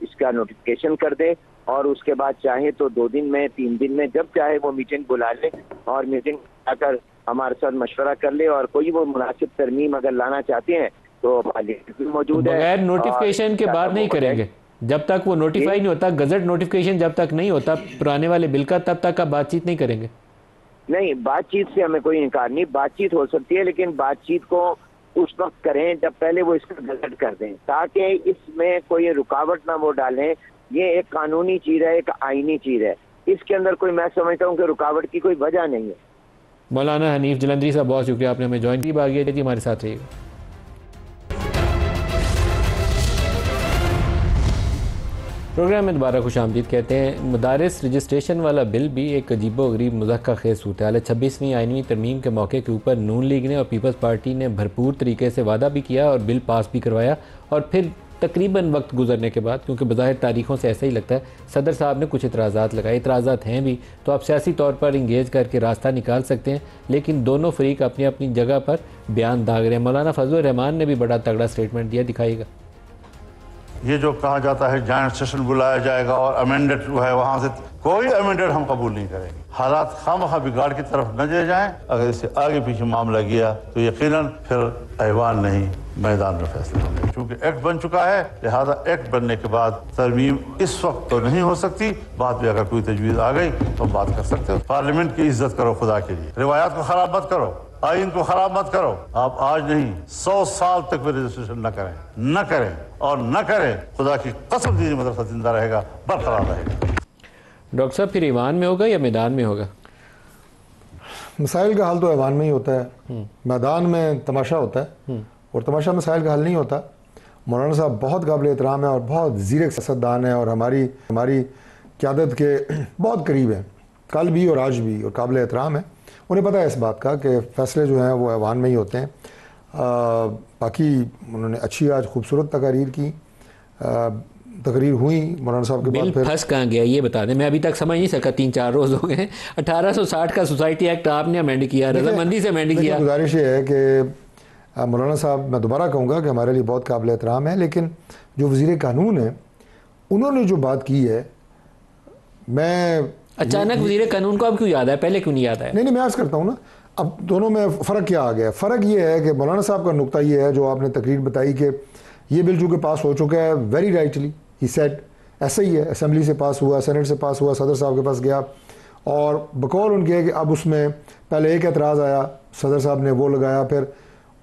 इसका नोटिफिकेशन कर दे और उसके बाद चाहे तो 2 दिन में, 3 दिन में, जब चाहे वो मीटिंग बुला ले और मीटिंग आकर हमारे साथ मशवरा कर ले और कोई वो मुनासिब तरमीम अगर लाना चाहते हैं तो पार्लियामेंट भी मौजूद है। बगैर नोटिफिकेशन के बाद नहीं करेंगे, जब तक वो नोटिफाई नहीं होता, गजट नोटिफिकेशन जब तक नहीं होता पुराने वाले बिल का, तब तक आप बातचीत नहीं करेंगे? नहीं, बातचीत से हमें कोई इनकार नहीं, बातचीत हो सकती है, लेकिन बातचीत को उस वक्त करें जब पहले वो इसका गजट कर दें, ताकि इसमें कोई रुकावट ना वो डालें। ये एक कानूनी चीज़ है, एक आईनी चीज़ है। इसके अंदर कोई, मैं समझता हूँ कि रुकावट की कोई वजह नहीं है। मौलाना हनीफ जलंधरी साहब, बहुत शुक्रिया आपने हमें ज्वाइन की। बाकी थी हमारे साथ रहिएगा। प्रोग्राम में दोबारा खुश आमदीद कहते हैं। मदारिस रजिस्ट्रेशन वाला बिल भी एक अजीबो गरीब मुज़क्का खेज़ सूरत हाल है। 26वीं आइनवी तरमीम के मौके के ऊपर नून लीग ने और पीपल्स पार्टी ने भरपूर तरीके से वादा भी किया और बिल पास भी करवाया, और फिर तकरीबन वक्त गुजरने के बाद, क्योंकि बज़ाहिर तारीखों से ऐसा ही लगता है, सदर साहब ने कुछ इतराज़ात लगाए। इतराज़ात हैं भी तो आप सियासी तौर पर इंगेज करके रास्ता निकाल सकते हैं, लेकिन दोनों फरीक अपनी अपनी जगह पर बयान दाग रहे हैं। मौलाना फजलुर रहमान ने भी बड़ा तगड़ा स्टेटमेंट दिया, दिखाएगा। ये जो कहा जाता है जॉइंट सेशन बुलाया जाएगा और अमेंडेड जो है वहाँ से, कोई अमेंडेड हम कबूल नहीं करेंगे। हालात खामखा बिगाड़ की तरफ न ले जाएं। अगर इससे आगे पीछे मामला गया तो यकीनन फिर ऐवान नहीं, मैदान में फैसले होंगे। क्योंकि एक्ट बन चुका है, लिहाजा एक्ट बनने के बाद तरमीम इस वक्त तो नहीं हो सकती। बाद में अगर कोई तजवीज़ आ गई तो हम बात कर सकते हो। पार्लियामेंट की इज्जत करो खुदा के लिए, रिवायात को खराब मत करो, आइन को खराब मत करो। आप आज नहीं 100 साल तक भी रजिस्ट्रेशन न करें और न करें, खुदा की कसम दीजिए मदरसा जिंदा रहेगा, बरकरार रहेगा। डॉक्टर साहब, फिर ईवान में होगा या मैदान में होगा? मसाइल का हल तो ईवान में ही होता है, मैदान में तमाशा होता है, और तमाशा मसाइल का हल नहीं होता। मौलाना साहब बहुत काबिल एहतराम है और बहुत ज़ीरक सियासतदान है और हमारी क़यादत के बहुत करीब हैं, कल भी और आज भी, और काबिल एहतराम है। उन्हें पता है इस बात का कि फ़ैसले जो हैं वो ऐवान में ही होते हैं। बाकी उन्होंने अच्छी आज खूबसूरत तकारीर की, तकरीर हुई मौलाना साहब के बाद। फिर फंस कहाँ गया ये बता दें, मैं अभी तक समझ नहीं सका। 3-4 रोज़ हो गए। 1860 का सोसाइटी एक्ट आपने अमेंड किया, रजामंदी से अमेंड किया। गुजारिश ये है कि मौलाना साहब, मैं दोबारा कहूँगा कि हमारे लिए बहुत काबिल एहतराम है, लेकिन जो वज़ीर कानून है उन्होंने जो बात की है, मैं अचानक वज़ीर कानून को अब क्यों याद है, पहले क्यों नहीं याद है? नहीं, मैं अर्ज़ करता हूँ ना, अब दोनों में फ़र्क क्या आ गया। फ़र्क ये है कि मौलाना साहब का नुक्ता ये है जो आपने तकरीर बताई कि ये बिल चूँकि पास हो चुका है, वेरी राइटली ही सेड, ऐसा ही है, असेंबली से पास हुआ, सेनेट से पास हुआ, सदर साहब के पास गया, और बकौल उनके है कि अब उसमें पहले एक एतराज़ आया, सदर साहब ने वो लगाया, फिर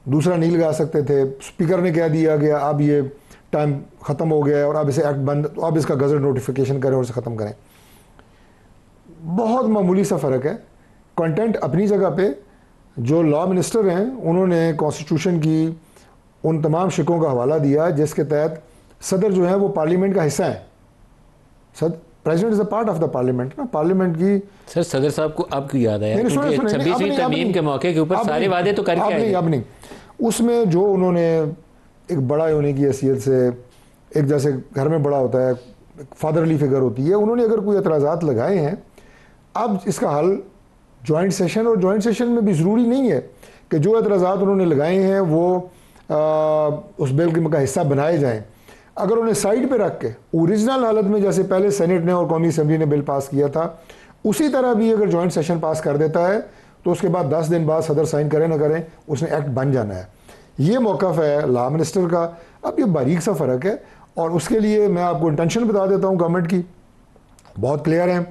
दूसरा नहीं लगा सकते थे, स्पीकर ने कह दिया गया अब ये टाइम ख़त्म हो गया है और अब इसे एक्ट बंद, तो अब इसका गज़ट नोटिफिकेशन करें और इसे ख़त्म करें। बहुत मामूली सा फ़र्क है। कंटेंट अपनी जगह पे, जो लॉ मिनिस्टर हैं उन्होंने कॉन्स्टिट्यूशन की उन तमाम शिकों का हवाला दिया जिसके तहत सदर जो है वो पार्लियामेंट का हिस्सा है। President is a part of the parliament ना, पार्लियामेंट की। सर, सदर साहब को अब क्यों याद आया? 26वीं तरमीम के मौके के ऊपर सारे वादे तो करके आए। अब नहीं, उसमें जो उन्होंने एक बड़ा होने की हैसियत से, एक जैसे घर में बड़ा होता है, फादरली फिगर होती है, उन्होंने अगर कोई एतराज़ात लगाए हैं, अब इसका हल जॉइंट सेशन, और जॉइंट सेशन में भी ज़रूरी नहीं है कि जो एतराज़ात उन्होंने लगाए हैं वो उस बिल का हिस्सा बनाए जाएं। अगर उन्हें साइड पे रख के ओरिजिनल हालत में, जैसे पहले सेनेट ने और कौमी असम्बली ने बिल पास किया था, उसी तरह भी अगर जॉइंट सेशन पास कर देता है तो उसके बाद 10 दिन बाद सदर साइन करें ना करें, उसने एक्ट बन जाना है। ये मौक़िफ़ है लॉ मिनिस्टर का। अब ये बारीक सा फ़र्क है, और उसके लिए मैं आपको इंटेंशन बता देता हूँ गवर्नमेंट की, बहुत क्लियर है।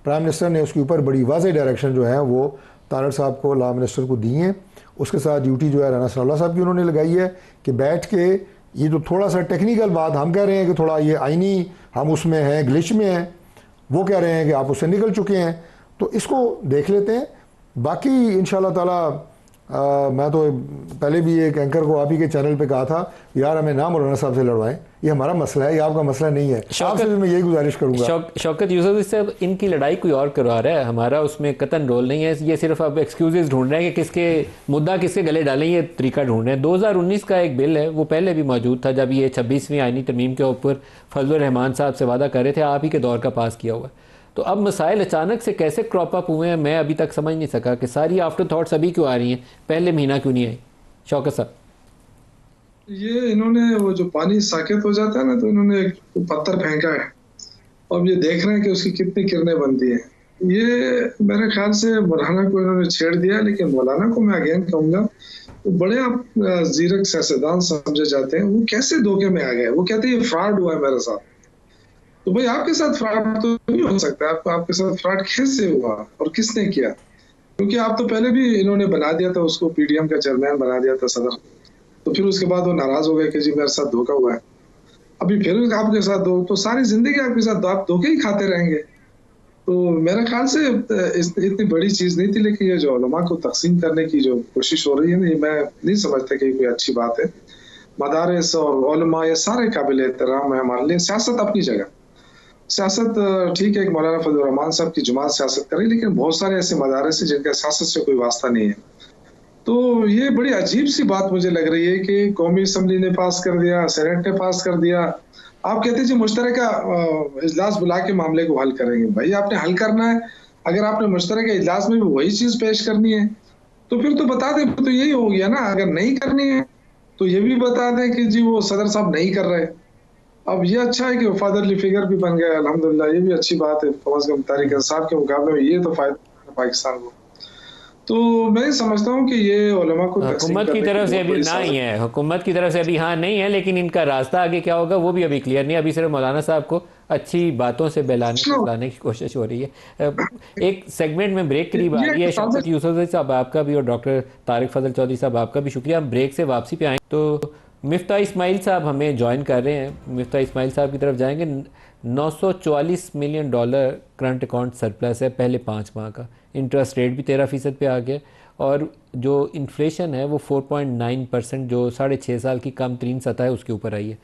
प्राइम मिनिस्टर ने उसके ऊपर बड़ी वाज़ेह डायरेक्शन जो है वो तारड़ साहब को, लॉ मिनिस्टर को दी है। उसके साथ ड्यूटी जो है राना सनाउल्लाह साहब की उन्होंने लगाई है कि बैठ के ये जो थोड़ा सा टेक्निकल बात हम कह रहे हैं कि थोड़ा ये आइनी हम उसमें हैं, ग्लिच में हैं, वो कह रहे हैं कि आप उससे निकल चुके हैं, तो इसको देख लेते हैं। बाकी इंशाल्लाह ताला मैं तो पहले भी एक एंकर को आप ही के चैनल पे कहा था, यार हमें ना मौलाना साहब से लड़वाएं, ये हमारा मसला है, ये आपका मसला नहीं है। आपसे भी मैं यही गुजारिश करूंगा। शौकत यूसुफ साहब, इनकी लड़ाई कोई और करवा रहा है, हमारा उसमें कतन रोल नहीं है। ये सिर्फ अब एक्सक्यूजेज ढूंढ रहे हैं कि किसके मुद्दा किसके गले डालें, ये तरीका ढूंढ रहे हैं। 2019 का एक बिल है, वो पहले भी मौजूद था जब ये 26वीं आइनी तरमीम के ऊपर फजलुर रहमान साहब से वादा कर रहे थे, आप ही के दौर का पास किया हुआ। तो अब मसाइल अचानक से कैसे क्रॉप अप हुए हैं, मैं अभी तक समझ नहीं सका कि सारी आफ्टर थाट्स अभी क्यों आ रही हैं, पहले महीना क्यों नहीं आई? शौकत साहब, ये इन्होंने वो जो पानी साकित हो जाता है ना, तो इन्होंने एक पत्थर फेंका है, अब ये देख रहे हैं कि उसकी कितनी किरणें बनती है। ये मेरे ख्याल से मौलाना को इन्होंने छेड़ दिया, लेकिन मौलाना को मैं अगेन कहूंगा, वो बड़े आप जीरक सियासतदान समझे जाते हैं। वो कैसे धोखे में आ गए, वो कहते हैं ये फ्रॉड हुआ है मेरे साथ। तो भाई आपके साथ फ्रॉड तो नहीं हो सकता, आपके साथ फ्रॉड कैसे हुआ और किसने किया? क्योंकि आप तो पहले भी इन्होंने बना दिया था, उसको पीडीएम का चेयरमैन बना दिया था सदर, तो फिर उसके बाद वो नाराज हो गए कि जी मेरे साथ धोखा हुआ है। अभी फिर आपके साथ तो सारी जिंदगी आपके साथ आप धोखे ही खाते रहेंगे। तो मेरे ख्याल से इतनी बड़ी चीज नहीं थी, लेकिन ये जो उलमा को तकसीम करने की जो कोशिश हो रही है ना, ये मैं नहीं समझता कि कोई अच्छी बात है। मदारिस और उलमा ये सारे काबिल एहतराम है हमारे लिए। सियासत अपनी जगह, सियासत ठीक है, एक मौलाना फजल रहमान साहब की जमात सियासत करे, लेकिन बहुत सारे ऐसे मदारिस हैं जिनका सियासत से कोई वास्ता नहीं है। तो ये बड़ी अजीब सी बात मुझे लग रही है कि कौमी असम्बली ने पास कर दिया, सेनेट ने पास कर दिया, आप कहते जी मुश्तरका इजलास बुला के मामले को हल करेंगे। भाई आपने हल करना है, अगर आपने मुश्तरका इजलास में भी वही चीज पेश करनी है तो फिर तो बता दें, तो यही हो गया ना। अगर नहीं करनी है तो ये भी बता दें कि जी वो सदर साहब नहीं कर रहे। अब ये अच्छा है कि वफादरली फिगर भी बन गया, अल्हम्दुलिल्लाह, ये भी अच्छी बात है। कम अज कम तारिक इंसाफ के मुकाबले में ये तो फायदा पाकिस्तान को। तो मैं समझता हूँ कि ये उलमा को हुकूमत की तरफ से अभी ना ही है, हुकूमत की तरफ से अभी हाँ नहीं है, लेकिन इनका रास्ता आगे क्या होगा वो भी अभी क्लियर नहीं। अभी सिर्फ मौलाना साहब को अच्छी बातों से बहलाने की कोशिश हो रही है। एक सेगमेंट में ब्रेक करीब आ रही है। शौकत यूसुफ साहब आपका भी और डॉक्टर तारिक फजल चौधरी साहब आपका भी शुक्रिया। हम ब्रेक से वापसी पे आए तो मिफ्ता इस्माइल साहब हमें ज्वाइन कर रहे हैं। मिफ्ता इस्माइल साहब की तरफ जाएंगे। 944 million dollar current account surplus है पहले 5 माह का। इंटरेस्ट रेट भी 13% पे आ गया और जो इन्फ्लेशन है वो 4.9%, जो 6.5 साल की कम तरीन सतह है उसके ऊपर आई है।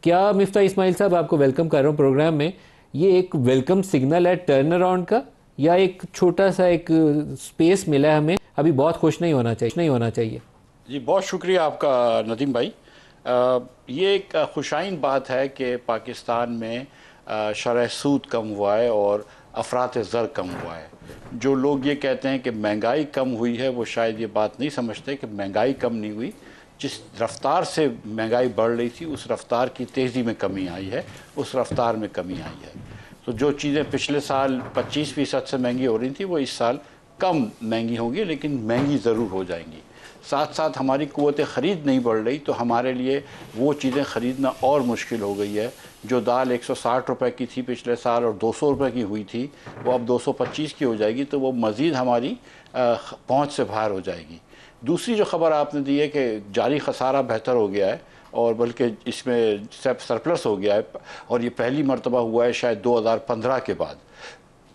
क्या मिफ्ता इस्माइल साहब, आपको वेलकम कर रहा हूँ प्रोग्राम में, ये एक वेलकम सिग्नल है टर्न अराउंड का या एक छोटा सा एक स्पेस मिला है हमें, अभी बहुत खुश नहीं होना चाहिए? जी बहुत शुक्रिया आपका नदीम भाई। ये एक खुशाइन बात है कि पाकिस्तान में शरह सूद कम हुआ है और अफरात ज़र कम हुआ है। जो लोग ये कहते हैं कि महंगाई कम हुई है वो शायद ये बात नहीं समझते कि महंगाई कम नहीं हुई, जिस रफ्तार से महंगाई बढ़ रही थी उस रफ्तार की तेज़ी में कमी आई है, उस रफ्तार में कमी आई है। तो जो चीज़ें पिछले साल 25% से महंगी हो रही थी वो इस साल कम महंगी होंगी, लेकिन महंगी ज़रूर हो जाएंगी। साथ साथ हमारी क़ुव्वत ख़रीद नहीं बढ़ रही, तो हमारे लिए वो चीज़ें ख़रीदना और मुश्किल हो गई है। जो दाल 160 रुपए की थी पिछले साल और 200 रुपए की हुई थी वो अब 225 की हो जाएगी, तो वो मज़ीद हमारी पहुंच से बाहर हो जाएगी। दूसरी जो ख़बर आपने दी है कि जारी खसारा बेहतर हो गया है और बल्कि इसमें सरप्लस हो गया है, और ये पहली मरतबा हुआ है शायद 2015 के बाद।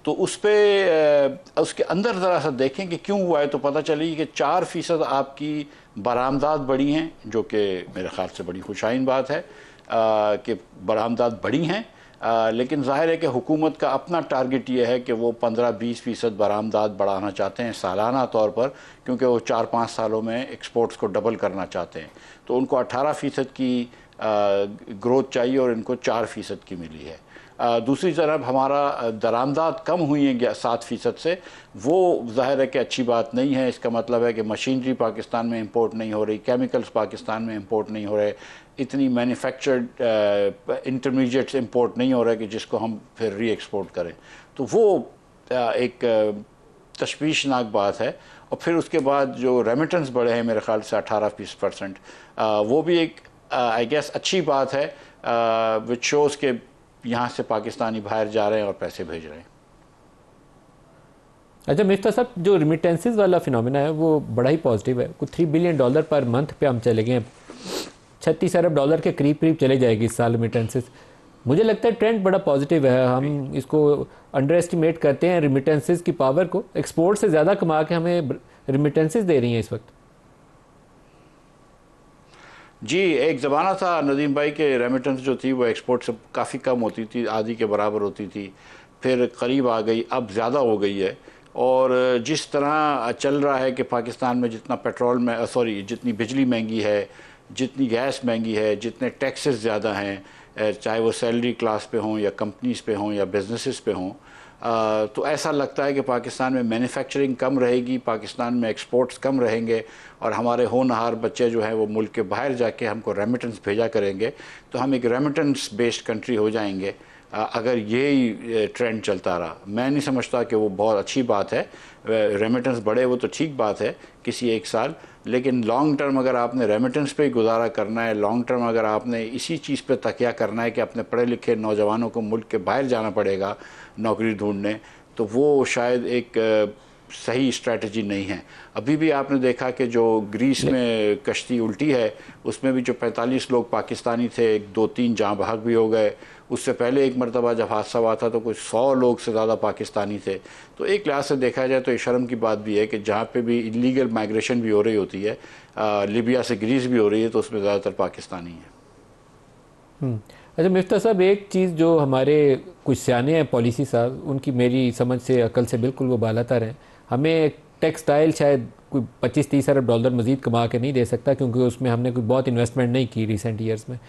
तो उस पर उसके अंदर ज़रा सा देखें कि क्यों हुआ है, तो पता चली कि 4% आपकी बरामदात बढ़ी हैं, जो कि मेरे ख़्याल से बड़ी खुशाइन बात है कि बरामदात बढ़ी हैं। लेकिन ज़ाहिर है कि हुकूमत का अपना टारगेट ये है कि वो 15-20% बरामदात बढ़ाना चाहते हैं सालाना तौर पर, क्योंकि वो 4-5 सालों में एक्सपोर्ट्स को डबल करना चाहते हैं। तो उनको 18% की ग्रोथ चाहिए और इनको 4% की मिली है। दूसरी तरफ हमारा दरामदात कम हुई है 7% से, वो ज़ाहिर है कि अच्छी बात नहीं है। इसका मतलब है कि मशीनरी पाकिस्तान में इंपोर्ट नहीं हो रही, केमिकल्स पाकिस्तान में इंपोर्ट नहीं हो रहे, इतनी मैन्युफैक्चर्ड इंटरमीडिएट्स इंपोर्ट नहीं हो रहे कि जिसको हम फिर री एक्सपोर्ट करें। तो वो एक तशवीशनाक बात है। और फिर उसके बाद जो रेमिटेंस बढ़े हैं मेरे ख्याल से 18-20%, वो भी एक आई गेस अच्छी बात है, विच शोज़ के यहाँ से पाकिस्तानी बाहर जा रहे हैं और पैसे भेज रहे हैं। अच्छा मिफ्ता साहब, जो रिमिटेंसेस वाला फिनोमेना है वो बड़ा ही पॉजिटिव है। कुछ $3 बिलियन पर मंथ पे हम चले गए, 36 अरब डॉलर के करीब करीब चले जाएगी इस साल रिमिटेंसेस। मुझे लगता है ट्रेंड बड़ा पॉजिटिव है। हम इसको अंडर एस्टिमेट करते हैं रिमिटेंसेस की पावर को। एक्सपोर्ट से ज़्यादा कमा के हमें रिमिटेंसेस दे रही हैं इस वक्त। जी, एक ज़माना था नदीम भाई के रेमिटेंस जो थी वो एक्सपोर्ट से काफ़ी कम होती थी, आधी के बराबर होती थी, फिर करीब आ गई, अब ज़्यादा हो गई है। और जिस तरह चल रहा है कि पाकिस्तान में जितना पेट्रोल में जितनी बिजली महंगी है, जितनी गैस महंगी है, जितने टैक्सेस ज़्यादा हैं, चाहे वो सैलरी क्लास पे हों या कंपनीज़ पे हों या बिजनेसेस पे हों, तो ऐसा लगता है कि पाकिस्तान में मैन्युफैक्चरिंग कम रहेगी, पाकिस्तान में एक्सपोर्ट्स कम रहेंगे और हमारे होनहार बच्चे जो हैं वो मुल्क के बाहर जाके हमको रेमिटेंस भेजा करेंगे, तो हम एक रेमिटेंस बेस्ड कंट्री हो जाएंगे अगर यही ट्रेंड चलता रहा। मैं नहीं समझता कि वो बहुत अच्छी बात है। रेमिटेंस बढ़े वो तो ठीक बात है किसी एक साल, लेकिन लॉन्ग टर्म अगर आपने रेमिटेंस पे ही गुजारा करना है, लॉन्ग टर्म अगर आपने इसी चीज़ पे तकिया करना है कि अपने पढ़े लिखे नौजवानों को मुल्क के बाहर जाना पड़ेगा नौकरी ढूंढने, तो वो शायद एक सही स्ट्रैटेजी नहीं है। अभी भी आपने देखा कि जो ग्रीस में कश्ती उल्टी है उसमें भी जो 45 लोग पाकिस्तानी थे, 2-3 जाँ बहक भी हो गए। उससे पहले एक मरतबा जब हादसा हुआ था तो कुछ 100 लोग से ज़्यादा पाकिस्तानी थे। तो एक लिहाज से देखा जाए तो ये शर्म की बात भी है कि जहाँ पे भी इलीगल माइग्रेशन भी हो रही होती है, लीबिया से ग्रीस भी हो रही है, तो उसमें ज़्यादातर पाकिस्तानी है। अच्छा मिफ्ता साहब, एक चीज़ जो हमारे कुछ सियाने हैं पॉलिसी साहब, उनकी मेरी समझ से अकल से बिल्कुल वो बालातर हैं। हमें टेक्सटाइल शायद कोई 25-30 अरब डॉलर मज़ीद कमा के नहीं दे सकता, क्योंकि उसमें हमने कोई बहुत इन्वेस्टमेंट नहीं की रिसेंट ईयर्स में।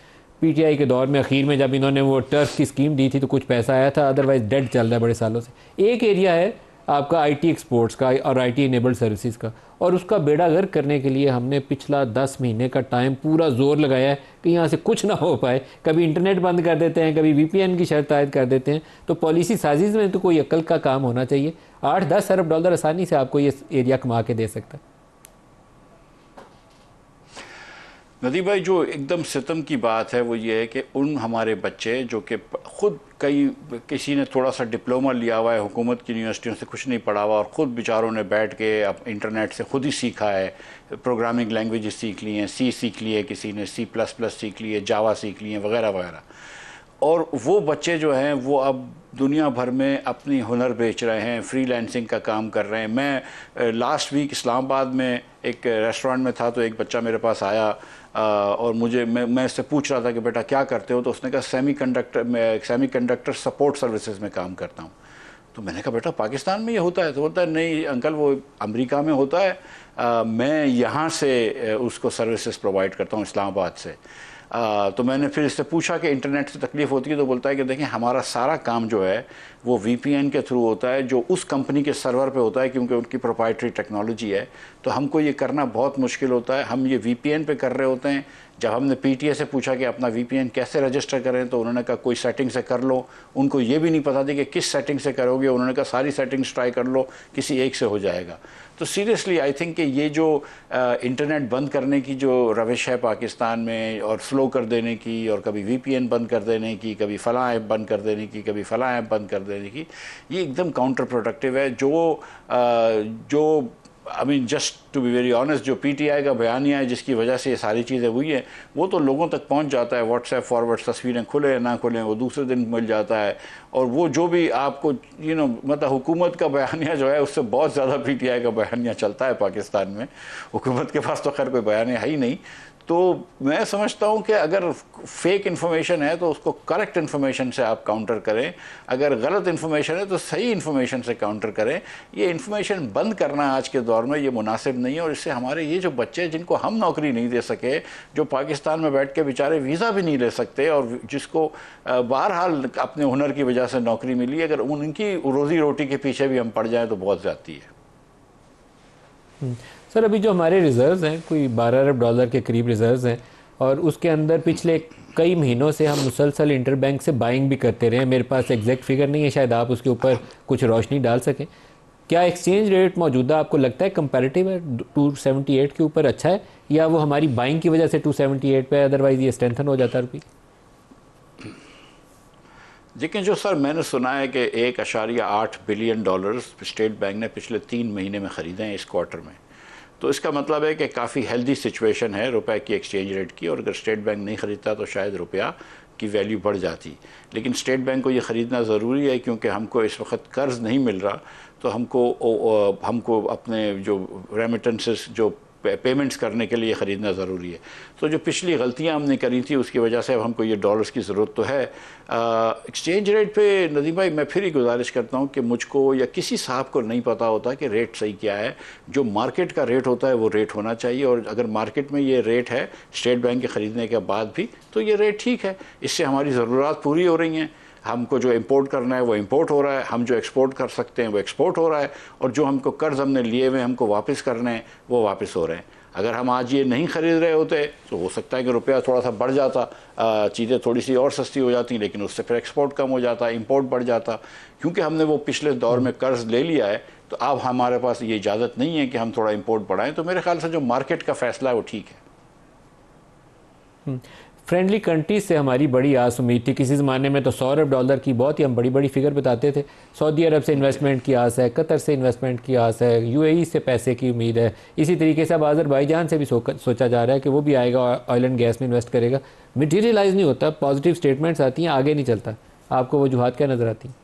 पीटीआई के दौर में अखीर में जब इन्होंने वो टर्फ की स्कीम दी थी तो कुछ पैसा आया था, अदरवाइज़ डेड चल रहा है बड़े सालों से। एक एरिया है आपका आईटी एक्सपोर्ट्स का और आईटी इनेबल्ड सर्विसेज का, और उसका बेड़ा गर्क करने के लिए हमने पिछला 10 महीने का टाइम पूरा जोर लगाया है कि यहाँ से कुछ ना हो पाए। कभी इंटरनेट बंद कर देते हैं, कभी वीपीएन की शर्त आयद कर देते हैं। तो पॉलिसी साजिश में तो कोई अक्ल का काम होना चाहिए। 8-10 अरब डॉलर आसानी से आपको ये एरिया कमा के दे सकता है। नदी भाई, जो एकदम सितम की बात है वो ये है कि उन हमारे बच्चे जो कि ख़ुद किसी ने थोड़ा सा डिप्लोमा लिया हुआ है, हुकूमत की यूनिवर्सिटियों से कुछ नहीं पढ़ा हुआ, और ख़ुद बेचारों ने बैठ के अब इंटरनेट से ख़ुद ही सीखा है, प्रोग्रामिंग लैंग्वेजेस सीख ली हैं, सी सीख ली है, किसी ने C++ सीख ली है, जावा सीख ली है, वगैरह वगैरह। और वो बच्चे जो हैं वो अब दुनिया भर में अपनी हुनर बेच रहे हैं, फ्रीलांसिंग का काम कर रहे हैं। मैं लास्ट वीक इस्लामाबाद में एक रेस्टोरेंट में था तो एक बच्चा मेरे पास आया और मैं उससे पूछ रहा था कि बेटा क्या करते हो, तो उसने कहा सेमीकंडक्टर सपोर्ट सर्विसेज में काम करता हूँ। तो मैंने कहा बेटा पाकिस्तान में ये होता है? तो बोलता है नहीं अंकल, वो अमेरिका में होता है, मैं यहाँ से उसको सर्विसेज प्रोवाइड करता हूँ इस्लामाबाद से। तो मैंने फिर इससे पूछा कि इंटरनेट से तकलीफ़ होती है? तो बोलता है कि देखें हमारा सारा काम जो है वो VPN के थ्रू होता है, जो उस कंपनी के सर्वर पे होता है, क्योंकि उनकी प्रोप्राइटरी टेक्नोलॉजी है। तो हमको ये करना बहुत मुश्किल होता है, हम ये VPN पे कर रहे होते हैं। जब हमने PTA से पूछा कि अपना VPN कैसे रजिस्टर करें, तो उन्होंने कहा कोई सेटिंग से कर लो। उनको ये भी नहीं पता थी कि किस सेटिंग से करोगे, उन्होंने कहा सारी सेटिंग्स ट्राई कर लो, किसी एक से हो जाएगा। तो सीरियसली आई थिंक कि ये जो इंटरनेट बंद करने की जो रविश है पाकिस्तान में, और स्लो कर देने की, और कभी VPN बंद कर देने की, कभी फलां ऐप बंद कर देने की, कभी फलां ऐप बंद कर देने की, ये एकदम काउंटर प्रोडक्टिव है। जो I mean just to be very honest, जो PTI का बयानिया है जिसकी वजह से ये सारी चीज़ें हुई हैं, वो तो लोगों तक पहुंच जाता है। व्हाट्सएप फॉरवर्ड तस्वीरें खुले या ना खुलें वो दूसरे दिन मिल जाता है। और वो जो भी आपको मतलब हुकूमत का बयानिया जो है उससे बहुत ज़्यादा PTI का बयानिया चलता है पाकिस्तान में। हुकूमत के पास तो खैर कोई बयानिया है ही नहीं। तो मैं समझता हूँ कि अगर फेक इन्फॉर्मेशन है तो उसको करेक्ट इन्फॉर्मेशन से आप काउंटर करें, अगर गलत इन्फॉर्मेशन है तो सही इन्फॉर्मेशन से काउंटर करें। ये इन्फॉर्मेशन बंद करना आज के दौर में ये मुनासिब नहीं है, और इससे हमारे ये जो बच्चे जिनको हम नौकरी नहीं दे सके, जो पाकिस्तान में बैठ के बेचारे वीज़ा भी नहीं ले सकते, और जिसको बहरहाल अपने हुनर की वजह से नौकरी मिली, अगर उनकी रोज़ी रोटी के पीछे भी हम पड़ जाएँ तो बहुत ज़्यादती है। सर, अभी जो हमारे रिज़र्व्स हैं कोई 12 अरब डॉलर के करीब रिज़र्व्स हैं, और उसके अंदर पिछले कई महीनों से हम मुसलसल इंटरबैंक से बाइंग भी करते रहे हैं। मेरे पास एग्जैक्ट फिगर नहीं है, शायद आप उसके ऊपर कुछ रोशनी डाल सकें। क्या एक्सचेंज रेट मौजूदा आपको लगता है कंपैरेटिव है 278 के ऊपर अच्छा है, या वो हमारी बाइंग की वजह से 278 पे, अदरवाइज़ ये स्ट्रेंथन हो जाता रुपये? लेकिन जो सर मैंने सुना है कि 1.8 बिलियन डॉलर्स स्टेट बैंक ने पिछले 3 महीने में ख़रीदे हैं इस क्वार्टर में। तो इसका मतलब है कि काफ़ी हेल्दी सिचुएशन है रुपए की एक्सचेंज रेट की, और अगर स्टेट बैंक नहीं ख़रीदता तो शायद रुपया की वैल्यू बढ़ जाती। लेकिन स्टेट बैंक को ये ख़रीदना ज़रूरी है, क्योंकि हमको इस वक्त कर्ज़ नहीं मिल रहा, तो हमको अपने जो रेमिटेंसेस जो पेमेंट्स करने के लिए ख़रीदना ज़रूरी है। तो जो पिछली गलतियां हमने करी थी उसकी वजह से अब हमको ये डॉलर्स की ज़रूरत तो है। एक्सचेंज रेट पे नदीम भाई मैं फिर ही गुजारिश करता हूँ कि मुझको या किसी साहब को नहीं पता होता कि रेट सही क्या है। जो मार्केट का रेट होता है वो रेट होना चाहिए, और अगर मार्केट में ये रेट है स्टेट बैंक के ख़रीदने के बाद भी, तो ये रेट ठीक है, इससे हमारी ज़रूरत पूरी हो रही हैं। हमको जो इंपोर्ट करना है वो इंपोर्ट हो रहा है, हम जो एक्सपोर्ट कर सकते हैं वो एक्सपोर्ट हो रहा है, और जो हमको कर्ज़ हमने लिए हुए हमको वापस करने हैं वो वापस हो रहे हैं। अगर हम आज ये नहीं ख़रीद रहे होते तो हो सकता है कि रुपया थोड़ा सा बढ़ जाता, चीज़ें थोड़ी सी और सस्ती हो जाती, लेकिन उससे फिर एक्सपोर्ट कम हो जाता, इंपोर्ट बढ़ जाता। क्योंकि हमने वो पिछले दौर में कर्ज़ ले लिया है, तो अब हमारे पास ये इजाज़त नहीं है कि हम थोड़ा इंपोर्ट बढ़ाएं। तो मेरे ख्याल से जो मार्केट का फ़ैसला है वो ठीक है। फ्रेंडली कंट्रीज से हमारी बड़ी आस उम्मीद थी। किसी ज़माने में तो $100 अरब की बहुत ही हम बड़ी बड़ी फिगर बताते थे। सऊदी अरब से इन्वेस्टमेंट की आस है, कतर से इन्वेस्टमेंट की आस है, UAE से पैसे की उम्मीद है। इसी तरीके से अब आज़रबाईजान से भी सोचा जा रहा है कि वो भी आएगा, ऑयल एंड गैस में इन्वेस्ट करेगा। मटीरियलाइज नहीं होता, पॉजिटिव स्टेटमेंट्स आती हैं, आगे नहीं चलता। आपको वजूहात क्या नज़र आती हैं?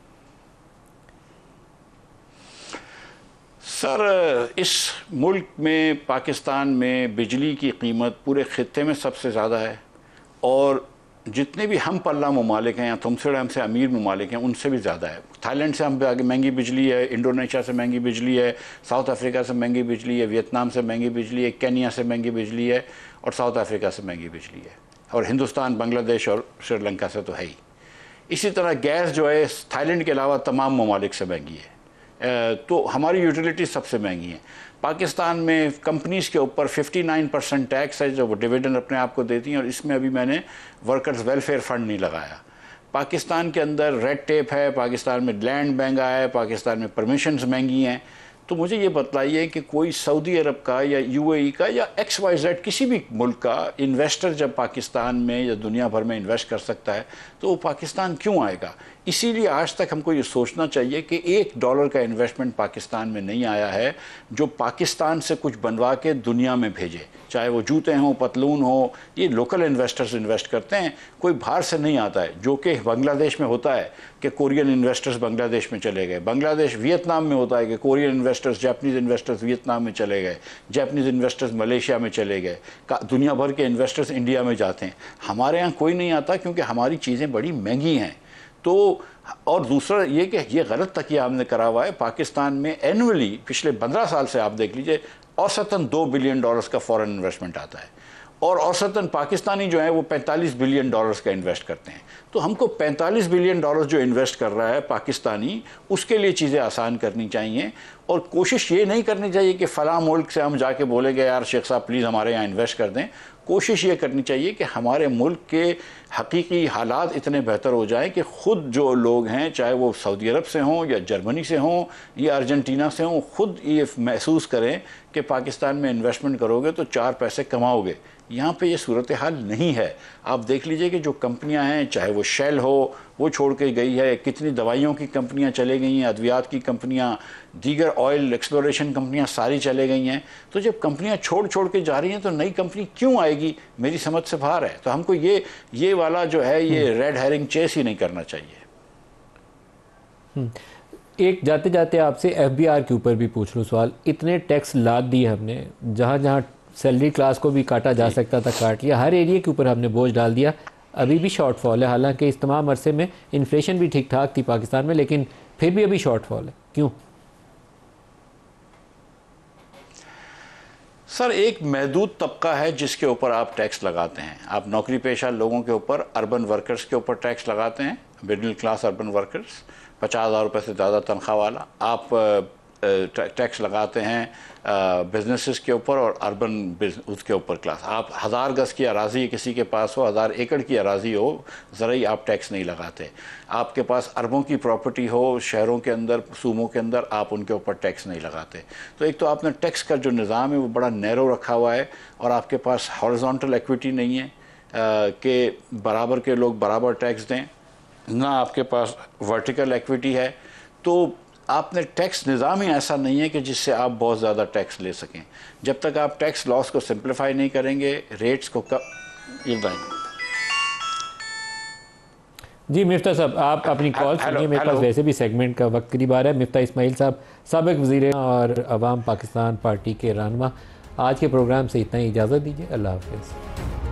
सर, इस मुल्क में पाकिस्तान में बिजली की कीमत पूरे खित्ते में सबसे ज़्यादा है, और जितने भी हम पल्ला ममालिक हैं या तुमसे हमसे अमीर ममालिक हैं उनसे भी ज़्यादा है। थाईलैंड से हम आगे महंगी बिजली है, इंडोनेशिया से महंगी बिजली है, साउथ अफ्रीका से महंगी बिजली है, वियतनाम से महंगी बिजली है, केन्या से महंगी बिजली है, और साउथ अफ्रीका से महंगी बिजली है, और हिंदुस्तान, बांग्लादेश और श्रीलंका से तो है ही। इसी तरह गैस जो है थाईलैंड के अलावा तमाम ममालिक से महंगी है। तो हमारी यूटिलिटी सबसे महंगी है। पाकिस्तान में कंपनीज़ के ऊपर 59% टैक्स है जो वो डिविडेंड अपने आप को देती हैं, और इसमें अभी मैंने वर्कर्स वेलफेयर फ़ंड नहीं लगाया। पाकिस्तान के अंदर रेड टेप है, पाकिस्तान में लैंड महंगा है, पाकिस्तान में परमिशंस महंगी हैं। तो मुझे ये बतलाइए कि कोई सऊदी अरब का या UAE का या XYZ किसी भी मुल्क का इन्वेस्टर जब पाकिस्तान में या दुनिया भर में इन्वेस्ट कर सकता है तो वो पाकिस्तान क्यों आएगा? इसीलिए आज तक हमको ये सोचना चाहिए कि $1 का इन्वेस्टमेंट पाकिस्तान में नहीं आया है जो पाकिस्तान से कुछ बनवा के दुनिया में भेजे, चाहे वो जूते हों, पतलून हो, ये लोकल इन्वेस्टर्स इन्वेस्ट करते हैं, कोई बाहर से नहीं आता है। जो कि बांग्लादेश में होता है कि कोरियन इन्वेस्टर्स बांग्लादेश में चले गए, बांग्लादेश वियतनाम में होता है कि Korean investors, Japanese investors Vietnam में चले गए, जापानीज़ इन्वेस्टर्स मलेशिया में चले गए, दुनिया भर के इन्वेस्टर्स इंडिया में जाते हैं। हमारे यहाँ कोई नहीं आता क्योंकि हमारी चीज़ें बड़ी महंगी हैं। तो और दूसरा ये कि ये गलत तकिया हमने करा हुआ है। पाकिस्तान में एनुअली पिछले 15 साल से आप देख लीजिए औसतन $2 बिलियन का फॉरेन इन्वेस्टमेंट आता है, और औसतन पाकिस्तानी जो है वो $45 बिलियन का इन्वेस्ट करते हैं। तो हमको $45 बिलियन जो इन्वेस्ट कर रहा है पाकिस्तानी, उसके लिए चीज़ें आसान करनी चाहिए, और कोशिश ये नहीं करनी चाहिए कि फ़लाँ मुल्क से हम जाके बोलेंगे यार शेख साहब प्लीज़ हमारे यहाँ इन्वेस्ट कर दें। कोशिश ये करनी चाहिए कि हमारे मुल्क के हकीकी हालात इतने बेहतर हो जाएं कि ख़ुद जो लोग हैं, चाहे वो सऊदी अरब से हों या जर्मनी से हों या अर्जेंटीना से हों, ख़ुद ये महसूस करें कि पाकिस्तान में इन्वेस्टमेंट करोगे तो 4 पैसे कमाओगे। यहाँ पे ये सूरत हाल नहीं है। आप देख लीजिए कि जो कंपनियाँ हैं, चाहे वो शेल हो, वो छोड़ के गई है, कितनी दवाइयों की कंपनियाँ चले गई हैं, अद्वियात की कंपनियाँ, दीगर ऑयल एक्सप्लोरेशन कंपनियाँ सारी चले गई हैं। तो जब कंपनियाँ छोड़ के जा रही हैं तो नई कंपनी क्यों आएगी? मेरी समझ से बाहर है। तो हमको ये वाला जो है ये रेड हेरिंग चेस ही नहीं करना चाहिए। एक जाते जाते आपसे FBR के ऊपर भी पूछ लूँ सवाल। इतने टैक्स लाद दिए हमने, जहाँ जहाँ सैलरी क्लास को भी काटा जा सकता था काट लिया, हर एरिया के ऊपर हमने बोझ डाल दिया। अभी भी शॉर्टफॉल है, हालांकि इस तमाम अरसे में इन्फ्लेशन भी ठीक ठाक थी पाकिस्तान में, लेकिन फिर भी अभी शॉर्टफॉल है। क्यों? सर, एक महदूद तबका है जिसके ऊपर आप टैक्स लगाते हैं। आप नौकरी पेशा लोगों के ऊपर, अर्बन वर्कर्स के ऊपर टैक्स लगाते हैं, मिडिल क्लास अर्बन वर्कर्स, 50,000 रुपये से ज़्यादा तनख्वाह वाला। आप टैक्स लगाते हैं बिजनेसेस के ऊपर और अर्बन उसके ऊपर क्लास। आप 1000 गज़ की अराज़ी किसी के पास हो, 1000 एकड़ की अराज़ी हो, ज़रा ही आप टैक्स नहीं लगाते। आपके पास अरबों की प्रॉपर्टी हो शहरों के अंदर, सूबों के अंदर, आप उनके ऊपर टैक्स नहीं लगाते। तो एक तो आपने टैक्स का जो निज़ाम है वो बड़ा नैरो रखा हुआ है, और आपके पास हॉरिजॉन्टल इक्विटी नहीं है कि बराबर के लोग बराबर टैक्स दें, ना आपके पास वर्टिकल इक्विटी है। तो आपने टैक्स निज़ाम ही ऐसा नहीं है कि जिससे आप बहुत ज़्यादा टैक्स ले सकें। जब तक आप टैक्स लॉस को सिंप्लीफाई नहीं करेंगे, रेट्स को जी मिफ्ता साहब, आप अपनी कॉल सुनिए, मेरे पास वैसे भी सेगमेंट का वक्त करीब आ रहा है। मिफ्ता इस्माइल साहब, साबिक वज़ीर और अवाम पाकिस्तान पार्टी के रहनुमा, आज के प्रोग्राम से इतना ही इजाज़त दीजिए। अल्लाह हाफ़िज़।